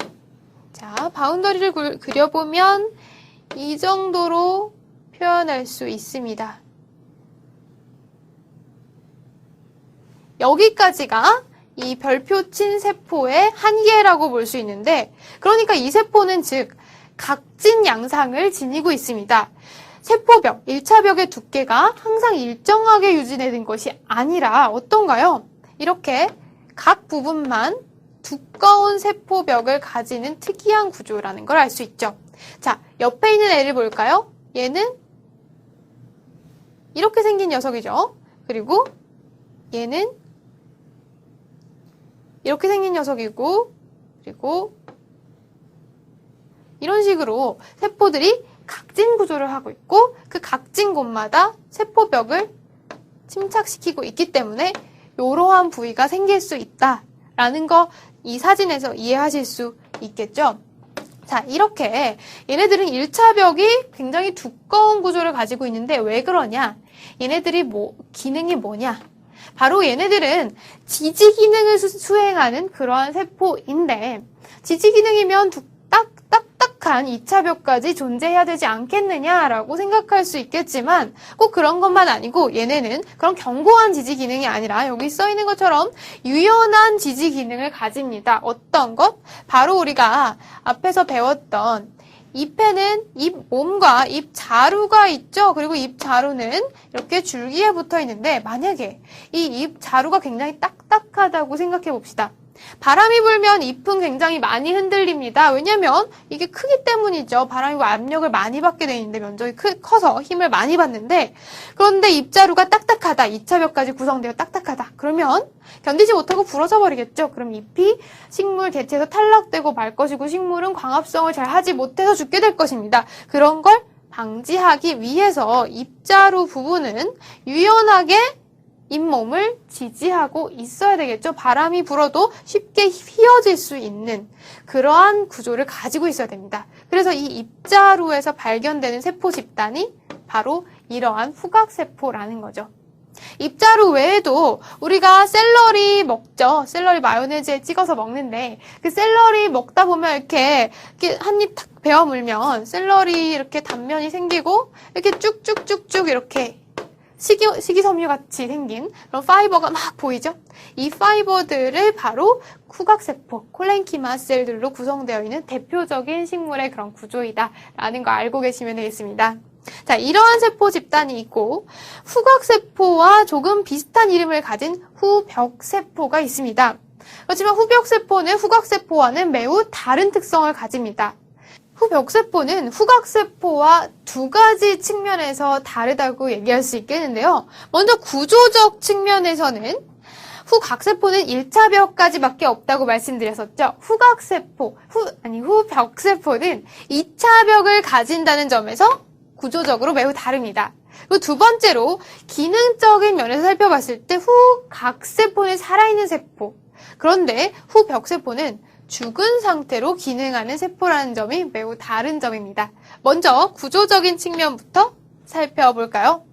자, 바운더리를 그려보면 이 정도로 표현할 수 있습니다. 여기까지가 이 별표 친 세포의 한계라고 볼 수 있는데 그러니까 이 세포는 즉 각진 양상을 지니고 있습니다. 세포벽, 1차 벽의 두께가 항상 일정하게 유지되는 것이 아니라 어떤가요? 이렇게 각 부분만 두꺼운 세포벽을 가지는 특이한 구조라는 걸 알 수 있죠. 자, 옆에 있는 애를 볼까요? 얘는 이렇게 생긴 녀석이죠. 그리고 얘는 이렇게 생긴 녀석이고 그리고 이런 식으로 세포들이 각진 구조를 하고 있고 그 각진 곳마다 세포벽을 침착시키고 있기 때문에 이러한 부위가 생길 수 있다라는 거 이 사진에서 이해하실 수 있겠죠? 자, 이렇게 얘네들은 1차 벽이 굉장히 두꺼운 구조를 가지고 있는데 왜 그러냐? 얘네들이 기능이 뭐냐? 바로 얘네들은 지지 기능을 수행하는 그러한 세포인데 지지 기능이면 딱딱한 2차 벽까지 존재해야 되지 않겠느냐라고 생각할 수 있겠지만 꼭 그런 것만 아니고 얘네는 그런 견고한 지지 기능이 아니라 여기 써 있는 것처럼 유연한 지지 기능을 가집니다. 어떤 것? 바로 우리가 앞에서 배웠던 잎에는 잎몸과 잎자루가 있죠. 그리고 잎자루는 이렇게 줄기에 붙어 있는데 만약에 이 잎자루가 굉장히 딱딱하다고 생각해 봅시다. 바람이 불면 잎은 굉장히 많이 흔들립니다. 왜냐면 이게 크기 때문이죠. 바람이 압력을 많이 받게 돼 있는데 면적이 커서 힘을 많이 받는데 그런데 잎자루가 딱딱하다. 2차 벽까지 구성되어 딱딱하다. 그러면 견디지 못하고 부러져 버리겠죠. 그럼 잎이 식물 개체에서 탈락되고 말 것이고 식물은 광합성을 잘 하지 못해서 죽게 될 것입니다. 그런 걸 방지하기 위해서 잎자루 부분은 유연하게 잇몸을 지지하고 있어야 되겠죠. 바람이 불어도 쉽게 휘어질 수 있는 그러한 구조를 가지고 있어야 됩니다. 그래서 이 잎자루에서 발견되는 세포 집단이 바로 이러한 후각세포라는 거죠. 잎자루 외에도 우리가 샐러리 먹죠. 샐러리 마요네즈에 찍어서 먹는데 그 샐러리 먹다 보면 이렇게 한 입 탁 베어 물면 샐러리 이렇게 단면이 생기고 이렇게 쭉쭉쭉쭉 이렇게 식이섬유 같이 생긴 그런 파이버가 막 보이죠? 이 파이버들을 바로 후각세포, 콜렌키마 셀들로 구성되어 있는 대표적인 식물의 그런 구조이다라는 거 알고 계시면 되겠습니다. 자, 이러한 세포 집단이 있고 후각세포와 조금 비슷한 이름을 가진 후벽세포가 있습니다. 그렇지만 후벽세포는 후각세포와는 매우 다른 특성을 가집니다. 후벽세포는 후각세포와 두 가지 측면에서 다르다고 얘기할 수 있겠는데요. 먼저 구조적 측면에서는 후각세포는 1차 벽까지밖에 없다고 말씀드렸었죠. 후벽세포는 2차 벽을 가진다는 점에서 구조적으로 매우 다릅니다. 그리고 두 번째로 기능적인 면에서 살펴봤을 때 후각세포는 살아있는 세포. 그런데 후벽세포는 죽은 상태로 기능하는 세포라는 점이 매우 다른 점입니다. 먼저 구조적인 측면부터 살펴볼까요?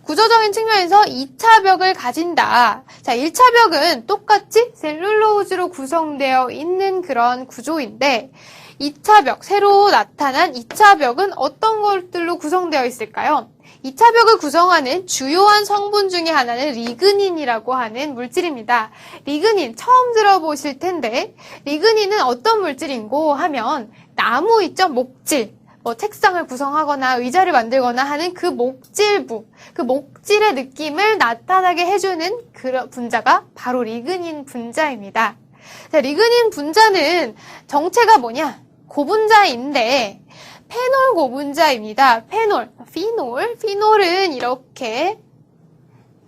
구조적인 측면에서 2차 벽을 가진다. 자, 1차 벽은 똑같이 셀룰로즈로 구성되어 있는 그런 구조인데 2차 벽, 새로 나타난 2차 벽은 어떤 것들로 구성되어 있을까요? 2차 벽을 구성하는 주요한 성분 중에 하나는 리그닌이라고 하는 물질입니다. 리그닌 처음 들어보실 텐데 리그닌은 어떤 물질인고 하면 나무 있죠? 목질. 책상을 구성하거나 의자를 만들거나 하는 그 목질부, 그 목질의 느낌을 나타나게 해주는 그런 분자가 바로 리그닌 분자입니다. 자, 리그닌 분자는 정체가 뭐냐? 고분자인데 페놀 고분자입니다. 피놀은 이렇게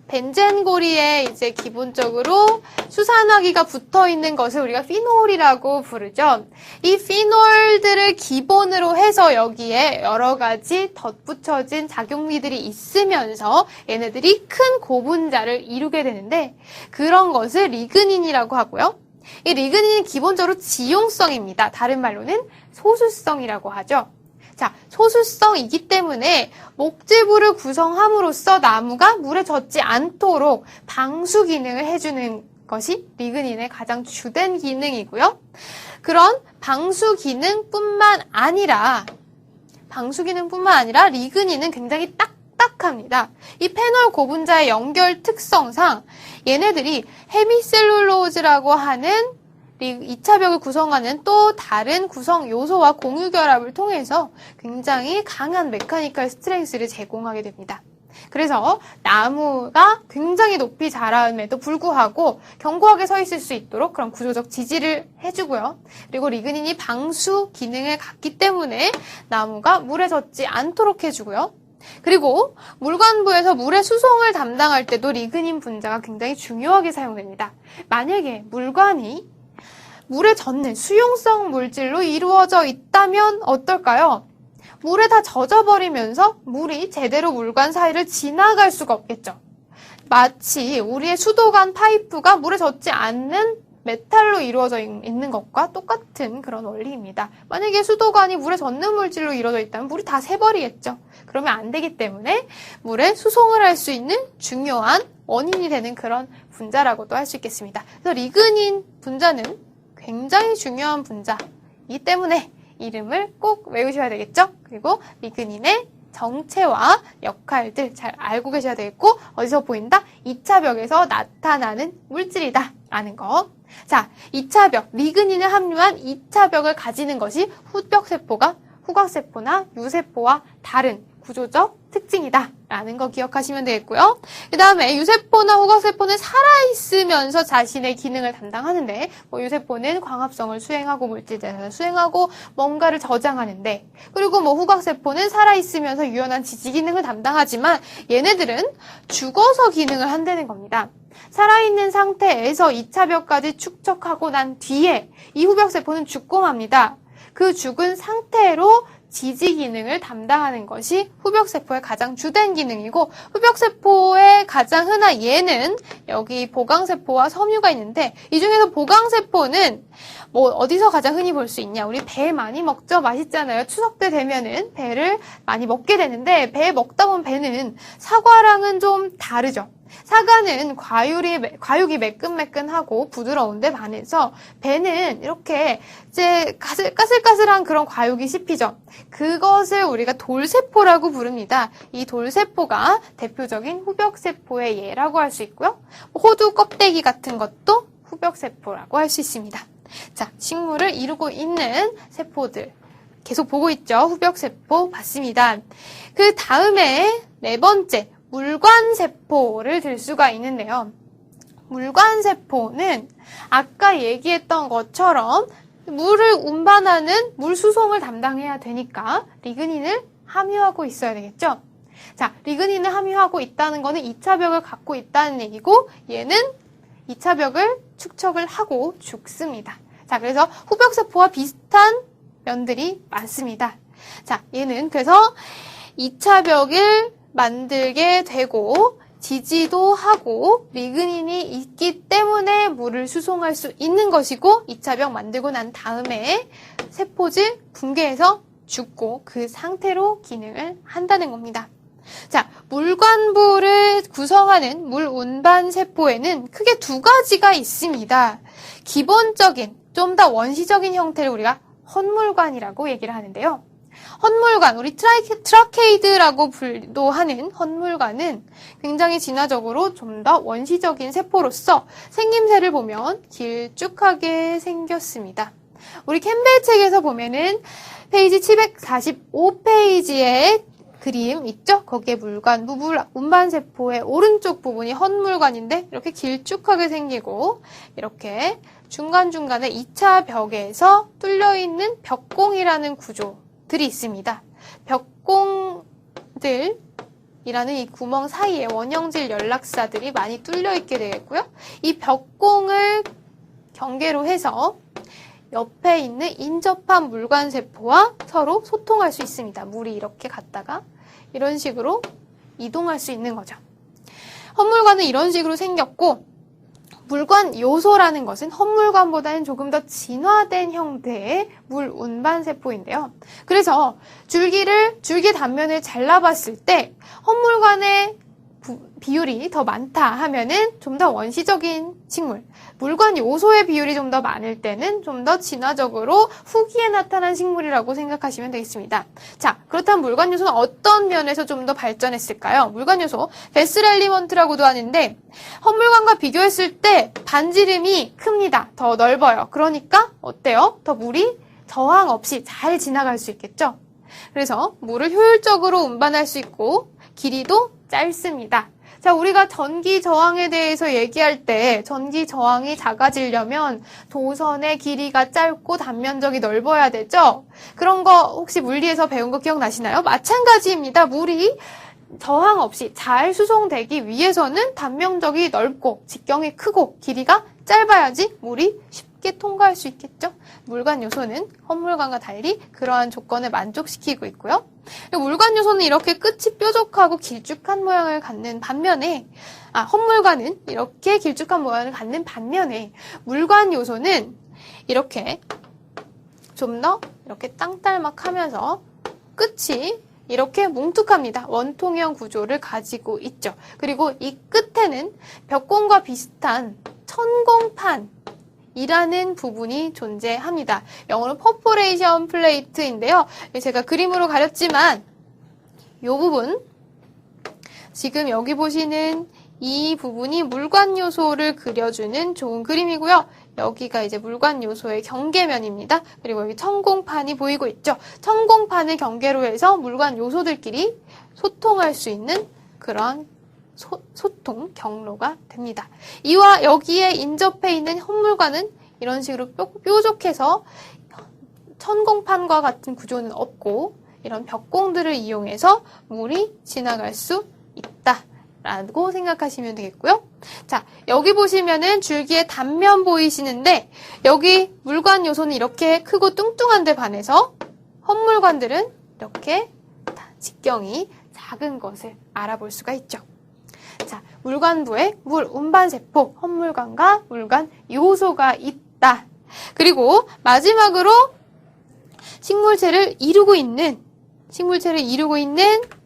벤젠고리에 이제 기본적으로 수산화기가 붙어 있는 것을 우리가 피놀이라고 부르죠. 이 피놀들을 기본으로 해서 여기에 여러 가지 덧붙여진 작용미들이 있으면서 얘네들이 큰 고분자를 이루게 되는데 그런 것을 리그닌이라고 하고요. 이 리그닌은 기본적으로 지용성입니다. 다른 말로는 소수성이라고 하죠. 자, 소수성이기 때문에 목질부를 구성함으로써 나무가 물에 젖지 않도록 방수 기능을 해주는 것이 리그닌의 가장 주된 기능이고요. 그런 방수 기능뿐만 아니라 리그닌은 굉장히 딱딱합니다. 이 페놀 고분자의 연결 특성상 얘네들이 헤미셀룰로즈라고 하는 2차 벽을 구성하는 또 다른 구성 요소와 공유 결합을 통해서 굉장히 강한 메카니컬 스트렝스를 제공하게 됩니다. 그래서 나무가 굉장히 높이 자람에도 불구하고 견고하게 서 있을 수 있도록 그런 구조적 지지를 해주고요. 그리고 리그닌이 방수 기능을 갖기 때문에 나무가 물에 젖지 않도록 해주고요. 그리고 물관부에서 물의 수송을 담당할 때도 리그닌 분자가 굉장히 중요하게 사용됩니다. 만약에 물관이 물에 젖는 수용성 물질로 이루어져 있다면 어떨까요? 물에 다 젖어버리면서 물이 제대로 물관 사이를 지나갈 수가 없겠죠. 마치 우리의 수도관 파이프가 물에 젖지 않는 메탈로 이루어져 있는 것과 똑같은 그런 원리입니다. 만약에 수도관이 물에 젖는 물질로 이루어져 있다면 물이 다 새버리겠죠. 그러면 안 되기 때문에 물에 수송을 할 수 있는 중요한 원인이 되는 그런 분자라고도 할 수 있겠습니다. 그래서 리그닌 분자는 굉장히 중요한 분자이기 때문에 이름을 꼭 외우셔야 되겠죠? 그리고 리그닌의 정체와 역할들 잘 알고 계셔야 되겠고 어디서 보인다? 2차 벽에서 나타나는 물질이다 라는 거. 자, 2차 벽, 리그닌을 함유한 2차 벽을 가지는 것이 후벽세포가 후각세포나 유세포와 다른 구조적 특징이다 라는 거 기억하시면 되겠고요. 그 다음에 유세포나 후각세포는 살아있으면서 자신의 기능을 담당하는데 유세포는 광합성을 수행하고 물질 대사를 수행하고 뭔가를 저장하는데, 그리고 후각세포는 살아있으면서 유연한 지지 기능을 담당하지만 얘네들은 죽어서 기능을 한다는 겁니다. 살아있는 상태에서 2차벽까지 축적하고 난 뒤에 이 후벽세포는 죽고 맙니다. 그 죽은 상태로 지지 기능을 담당하는 것이 후벽세포의 가장 주된 기능이고, 후벽세포의 가장 흔한 예는 여기 보강세포와 섬유가 있는데, 이 중에서 보강세포는 어디서 가장 흔히 볼 수 있냐? 우리 배 많이 먹죠? 맛있잖아요. 추석 때 되면은 배를 많이 먹게 되는데, 배 먹다 보면 배는 사과랑은 좀 다르죠. 사과는 과육이 매끈매끈하고 부드러운데 반해서 배는 이렇게 이제 까슬까슬한 그런 과육이 씹히죠. 그것을 우리가 돌세포라고 부릅니다. 이 돌세포가 대표적인 후벽세포의 예라고 할 수 있고요. 호두 껍데기 같은 것도 후벽세포라고 할 수 있습니다. 자, 식물을 이루고 있는 세포들 계속 보고 있죠. 후벽세포 봤습니다. 그 다음에 네 번째, 물관세포를 들 수가 있는데요. 물관세포는 아까 얘기했던 것처럼 물을 운반하는 물 수송을 담당해야 되니까 리그닌을 함유하고 있어야 되겠죠. 자, 리그닌을 함유하고 있다는 거는 2차 벽을 갖고 있다는 얘기고, 얘는 2차 벽을 축적을 하고 죽습니다. 자, 그래서 후벽세포와 비슷한 면들이 많습니다. 자, 얘는 그래서 2차 벽을 만들게 되고 지지도 하고 리그닌이 있기 때문에 물을 수송할 수 있는 것이고, 2차 벽 만들고 난 다음에 세포질 붕괴해서 죽고 그 상태로 기능을 한다는 겁니다. 자, 물관부를 구성하는 물 운반 세포에는 크게 두 가지가 있습니다. 기본적인, 좀 더 원시적인 형태를 우리가 헛물관이라고 얘기를 하는데요. 헛물관, 우리 트라케이드라고 불도 하는 헛물관은 굉장히 진화적으로 좀 더 원시적인 세포로서 생김새를 보면 길쭉하게 생겼습니다. 우리 캠벨 책에서 보면은 페이지 745페이지에 그림 있죠? 거기에 물관, 운반세포의 오른쪽 부분이 헛물관인데 이렇게 길쭉하게 생기고 이렇게 중간중간에 2차 벽에서 뚫려있는 벽공이라는 구조들이 있습니다. 벽공들이라는 이 구멍 사이에 원형질 연락사들이 많이 뚫려있게 되겠고요. 이 벽공을 경계로 해서 옆에 있는 인접한 물관세포와 서로 소통할 수 있습니다. 물이 이렇게 갔다가 이런 식으로 이동할 수 있는 거죠. 헛물관은 이런 식으로 생겼고, 물관 요소라는 것은 헛물관보다는 조금 더 진화된 형태의 물 운반세포인데요. 그래서 줄기 단면을 잘라봤을 때 헛물관의 비율이 더 많다 하면은 좀 더 원시적인 식물, 물관 요소의 비율이 좀 더 많을 때는 좀 더 진화적으로 후기에 나타난 식물이라고 생각하시면 되겠습니다. 자, 그렇다면 물관 요소는 어떤 면에서 좀 더 발전했을까요? 물관 요소, 베슬 엘리먼트라고도 하는데 헛물관과 비교했을 때 반지름이 큽니다. 더 넓어요. 그러니까 어때요? 더 물이 저항 없이 잘 지나갈 수 있겠죠? 그래서 물을 효율적으로 운반할 수 있고 길이도 짧습니다. 자, 우리가 전기 저항에 대해서 얘기할 때 전기 저항이 작아지려면 도선의 길이가 짧고 단면적이 넓어야 되죠? 그런 거 혹시 물리에서 배운 거 기억나시나요? 마찬가지입니다. 물이 저항 없이 잘 수송되기 위해서는 단면적이 넓고 직경이 크고 길이가 짧아야지 물이 쉽게 통과할 수 있겠죠? 물관 요소는 헛물관과 달리 그러한 조건을 만족시키고 있고요. 물관 요소는 이렇게 끝이 뾰족하고 길쭉한 모양을 갖는 반면에, 헛물관은 이렇게 길쭉한 모양을 갖는 반면에 물관 요소는 이렇게 좀 더 이렇게 땅딸막하면서 끝이 이렇게 뭉툭합니다. 원통형 구조를 가지고 있죠. 그리고 이 끝에는 벽공과 비슷한 천공판이라는 부분이 존재합니다. 영어로 퍼포레이션 플레이트인데요. 제가 그림으로 가렸지만 이 부분, 지금 여기 보시는 이 부분이 물관 요소를 그려주는 좋은 그림이고요. 여기가 이제 물관 요소의 경계면입니다. 그리고 여기 천공판이 보이고 있죠. 천공판을 경계로 해서 물관 요소들끼리 소통할 수 있는 그런 소통 경로가 됩니다. 이와 여기에 인접해 있는 현물관은 이런 식으로 뾰족해서 천공판과 같은 구조는 없고 이런 벽공들을 이용해서 물이 지나갈 수 있다라고 생각하시면 되겠고요. 자, 여기 보시면은 줄기의 단면 보이시는데 여기 물관 요소는 이렇게 크고 뚱뚱한 데 반해서 헛물관들은 이렇게 직경이 작은 것을 알아볼 수가 있죠. 자, 물관부에 물 운반세포, 헛물관과 물관 요소가 있다. 그리고 마지막으로 식물체를 이루고 있는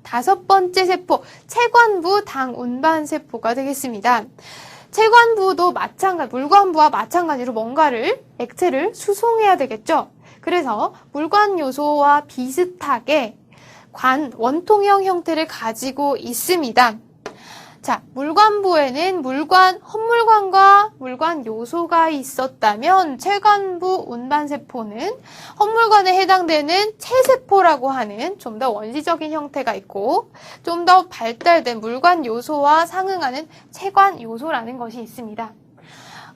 다섯 번째 세포, 체관부 당 운반세포가 되겠습니다. 체관부도 물관부와 마찬가지로 뭔가를, 액체를 수송해야 되겠죠. 그래서 물관 요소와 비슷하게 원통형 형태를 가지고 있습니다. 자, 물관부에는 헛물관과 물관 요소가 있었다면 체관부 운반세포는 헛물관에 해당되는 체세포라고 하는 좀 더 원시적인 형태가 있고 좀 더 발달된 물관 요소와 상응하는 체관 요소라는 것이 있습니다.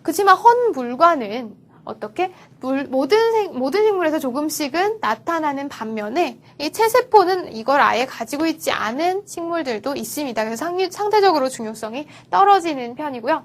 그렇지만 헛물관은 어떻게 모든 식물에서 조금씩은 나타나는 반면에 이 체세포는 이걸 아예 가지고 있지 않은 식물들도 있습니다. 그래서 상대적으로 중요성이 떨어지는 편이고요.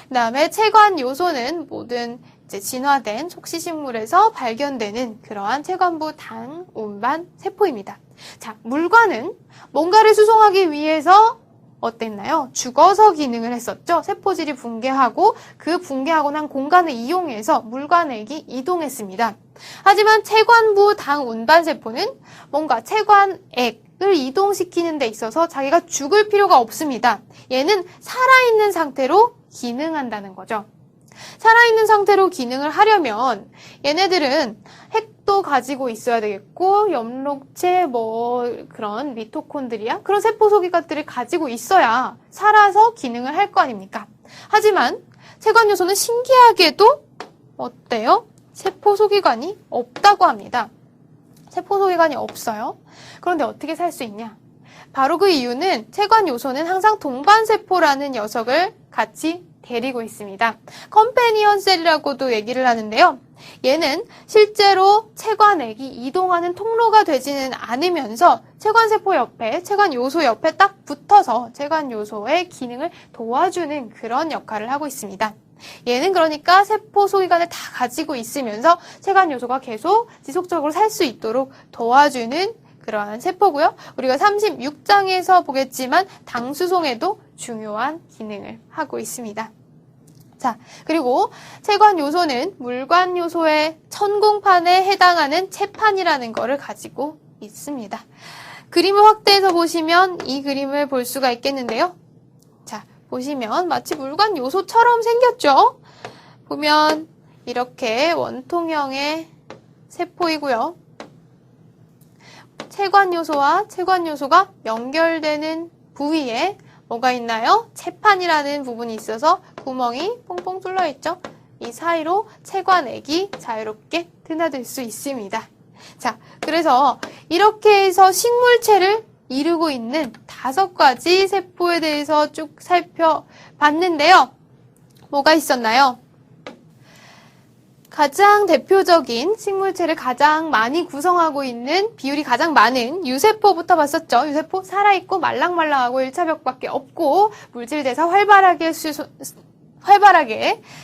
그다음에 체관 요소는 모든 이제 진화된 속시식물에서 발견되는 그러한 체관부 당 운반 세포입니다. 자, 물관은 뭔가를 수송하기 위해서 어땠나요? 죽어서 기능을 했었죠. 세포질이 붕괴하고 그 붕괴하고 난 공간을 이용해서 물관액이 이동했습니다. 하지만 체관부 당 운반세포는 뭔가 체관액을 이동시키는 데 있어서 자기가 죽을 필요가 없습니다. 얘는 살아있는 상태로 기능한다는 거죠. 살아있는 상태로 기능을 하려면 얘네들은 핵도 가지고 있어야 되겠고 엽록체 그런 미토콘드리아 그런 세포 소기관들을 가지고 있어야 살아서 기능을 할 거 아닙니까? 하지만 체관 요소는 신기하게도 어때요? 세포 소기관이 없다고 합니다. 세포 소기관이 없어요. 그런데 어떻게 살 수 있냐? 바로 그 이유는 체관 요소는 항상 동반세포라는 녀석을 같이 데리고 있습니다. 컴패니언 셀이라고도 얘기를 하는데요. 얘는 실제로 체관액이 이동하는 통로가 되지는 않으면서 체관세포 옆에, 체관 요소 옆에 딱 붙어서 체관 요소의 기능을 도와주는 그런 역할을 하고 있습니다. 얘는 그러니까 세포 소기관을 다 가지고 있으면서 체관 요소가 계속 지속적으로 살 수 있도록 도와주는 그러한 세포고요. 우리가 36장에서 보겠지만 당 수송에도 중요한 기능을 하고 있습니다. 자, 그리고 체관 요소는 물관 요소의 천공판에 해당하는 체판이라는 것을 가지고 있습니다. 그림을 확대해서 보시면 이 그림을 볼 수가 있겠는데요. 자, 보시면 마치 물관 요소처럼 생겼죠? 보면 이렇게 원통형의 세포이고요. 체관 요소와 체관 요소가 연결되는 부위에 뭐가 있나요? 체판이라는 부분이 있어서 구멍이 뽕뽕 뚫려 있죠? 이 사이로 체관액이 자유롭게 드나들 수 있습니다. 자, 그래서 이렇게 해서 식물체를 이루고 있는 5가지 세포에 대해서 쭉 살펴봤는데요. 뭐가 있었나요? 가장 대표적인 식물체를 가장 많이 구성하고 있는 비율이 가장 많은 유세포부터 봤었죠. 유세포 살아있고 말랑말랑하고 1차벽밖에 없고 물질대사 활발하게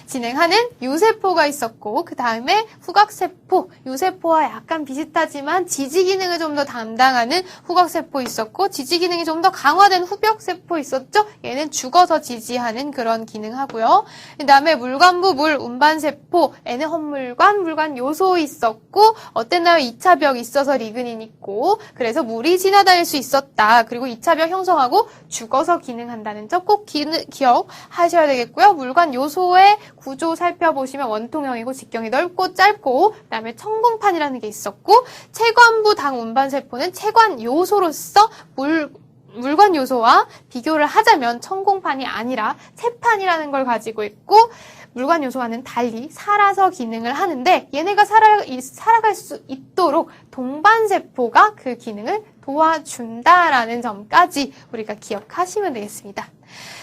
진행하는 유세포가 있었고 그 다음에 후각세포, 유세포와 약간 비슷하지만 지지 기능을 좀 더 담당하는 후각세포 있었고 지지 기능이 좀 더 강화된 후벽세포 있었죠. 얘는 죽어서 지지하는 그런 기능하고요. 그 다음에 물관부 물 운반세포, 얘는 헛물관, 물관 요소 있었고 어땠나요? 2차벽 있어서 리그닌 있고 그래서 물이 지나다닐 수 있었다. 그리고 2차벽 형성하고 죽어서 기능한다는 점 꼭 기억하셔야 되겠고요. 물관 요소의 구조 살펴보시면 원통형이고 직경이 넓고 짧고 그다음에 천공판이라는 게 있었고 체관부 당 운반세포는 체관 요소로서 물관 요소와 비교를 하자면 천공판이 아니라 세판이라는 걸 가지고 있고 물관 요소와는 달리 살아서 기능을 하는데 얘네가 살아갈 수 있도록 동반세포가 그 기능을 도와준다라는 점까지 우리가 기억하시면 되겠습니다.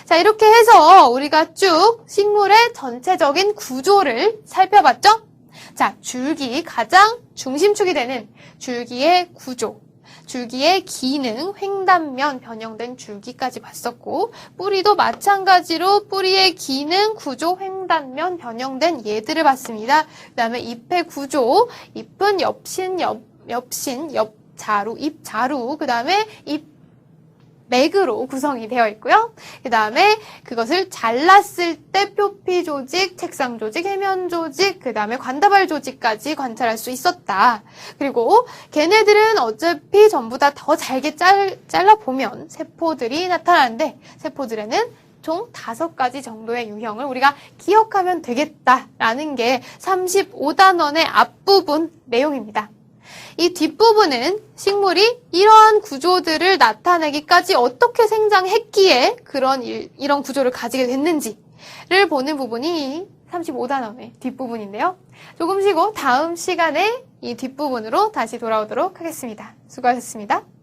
자, 이렇게 해서 우리가 쭉 식물의 전체적인 구조를 살펴봤죠? 자, 줄기 가장 중심축이 되는 줄기의 구조, 줄기의 기능, 횡단면, 변형된 줄기까지 봤었고 뿌리도 마찬가지로 뿌리의 기능, 구조, 횡단면, 변형된 얘들을 봤습니다. 그 다음에 잎의 구조, 잎은 엽신, 엽자루, 잎자루, 그 다음에 잎 맥으로 구성이 되어 있고요. 그 다음에 그것을 잘랐을 때 표피 조직, 책상 조직, 해면 조직, 그 다음에 관다발 조직까지 관찰할 수 있었다. 그리고 걔네들은 어차피 전부 다 더 잘게 잘라보면 세포들이 나타나는데 세포들에는 총 5가지 정도의 유형을 우리가 기억하면 되겠다라는 게 35단원의 앞부분 내용입니다. 이 뒷부분은 식물이 이러한 구조들을 나타내기까지 어떻게 생장했기에 이런 구조를 가지게 됐는지를 보는 부분이 35단원의 뒷부분인데요. 조금 쉬고 다음 시간에 이 뒷부분으로 다시 돌아오도록 하겠습니다. 수고하셨습니다.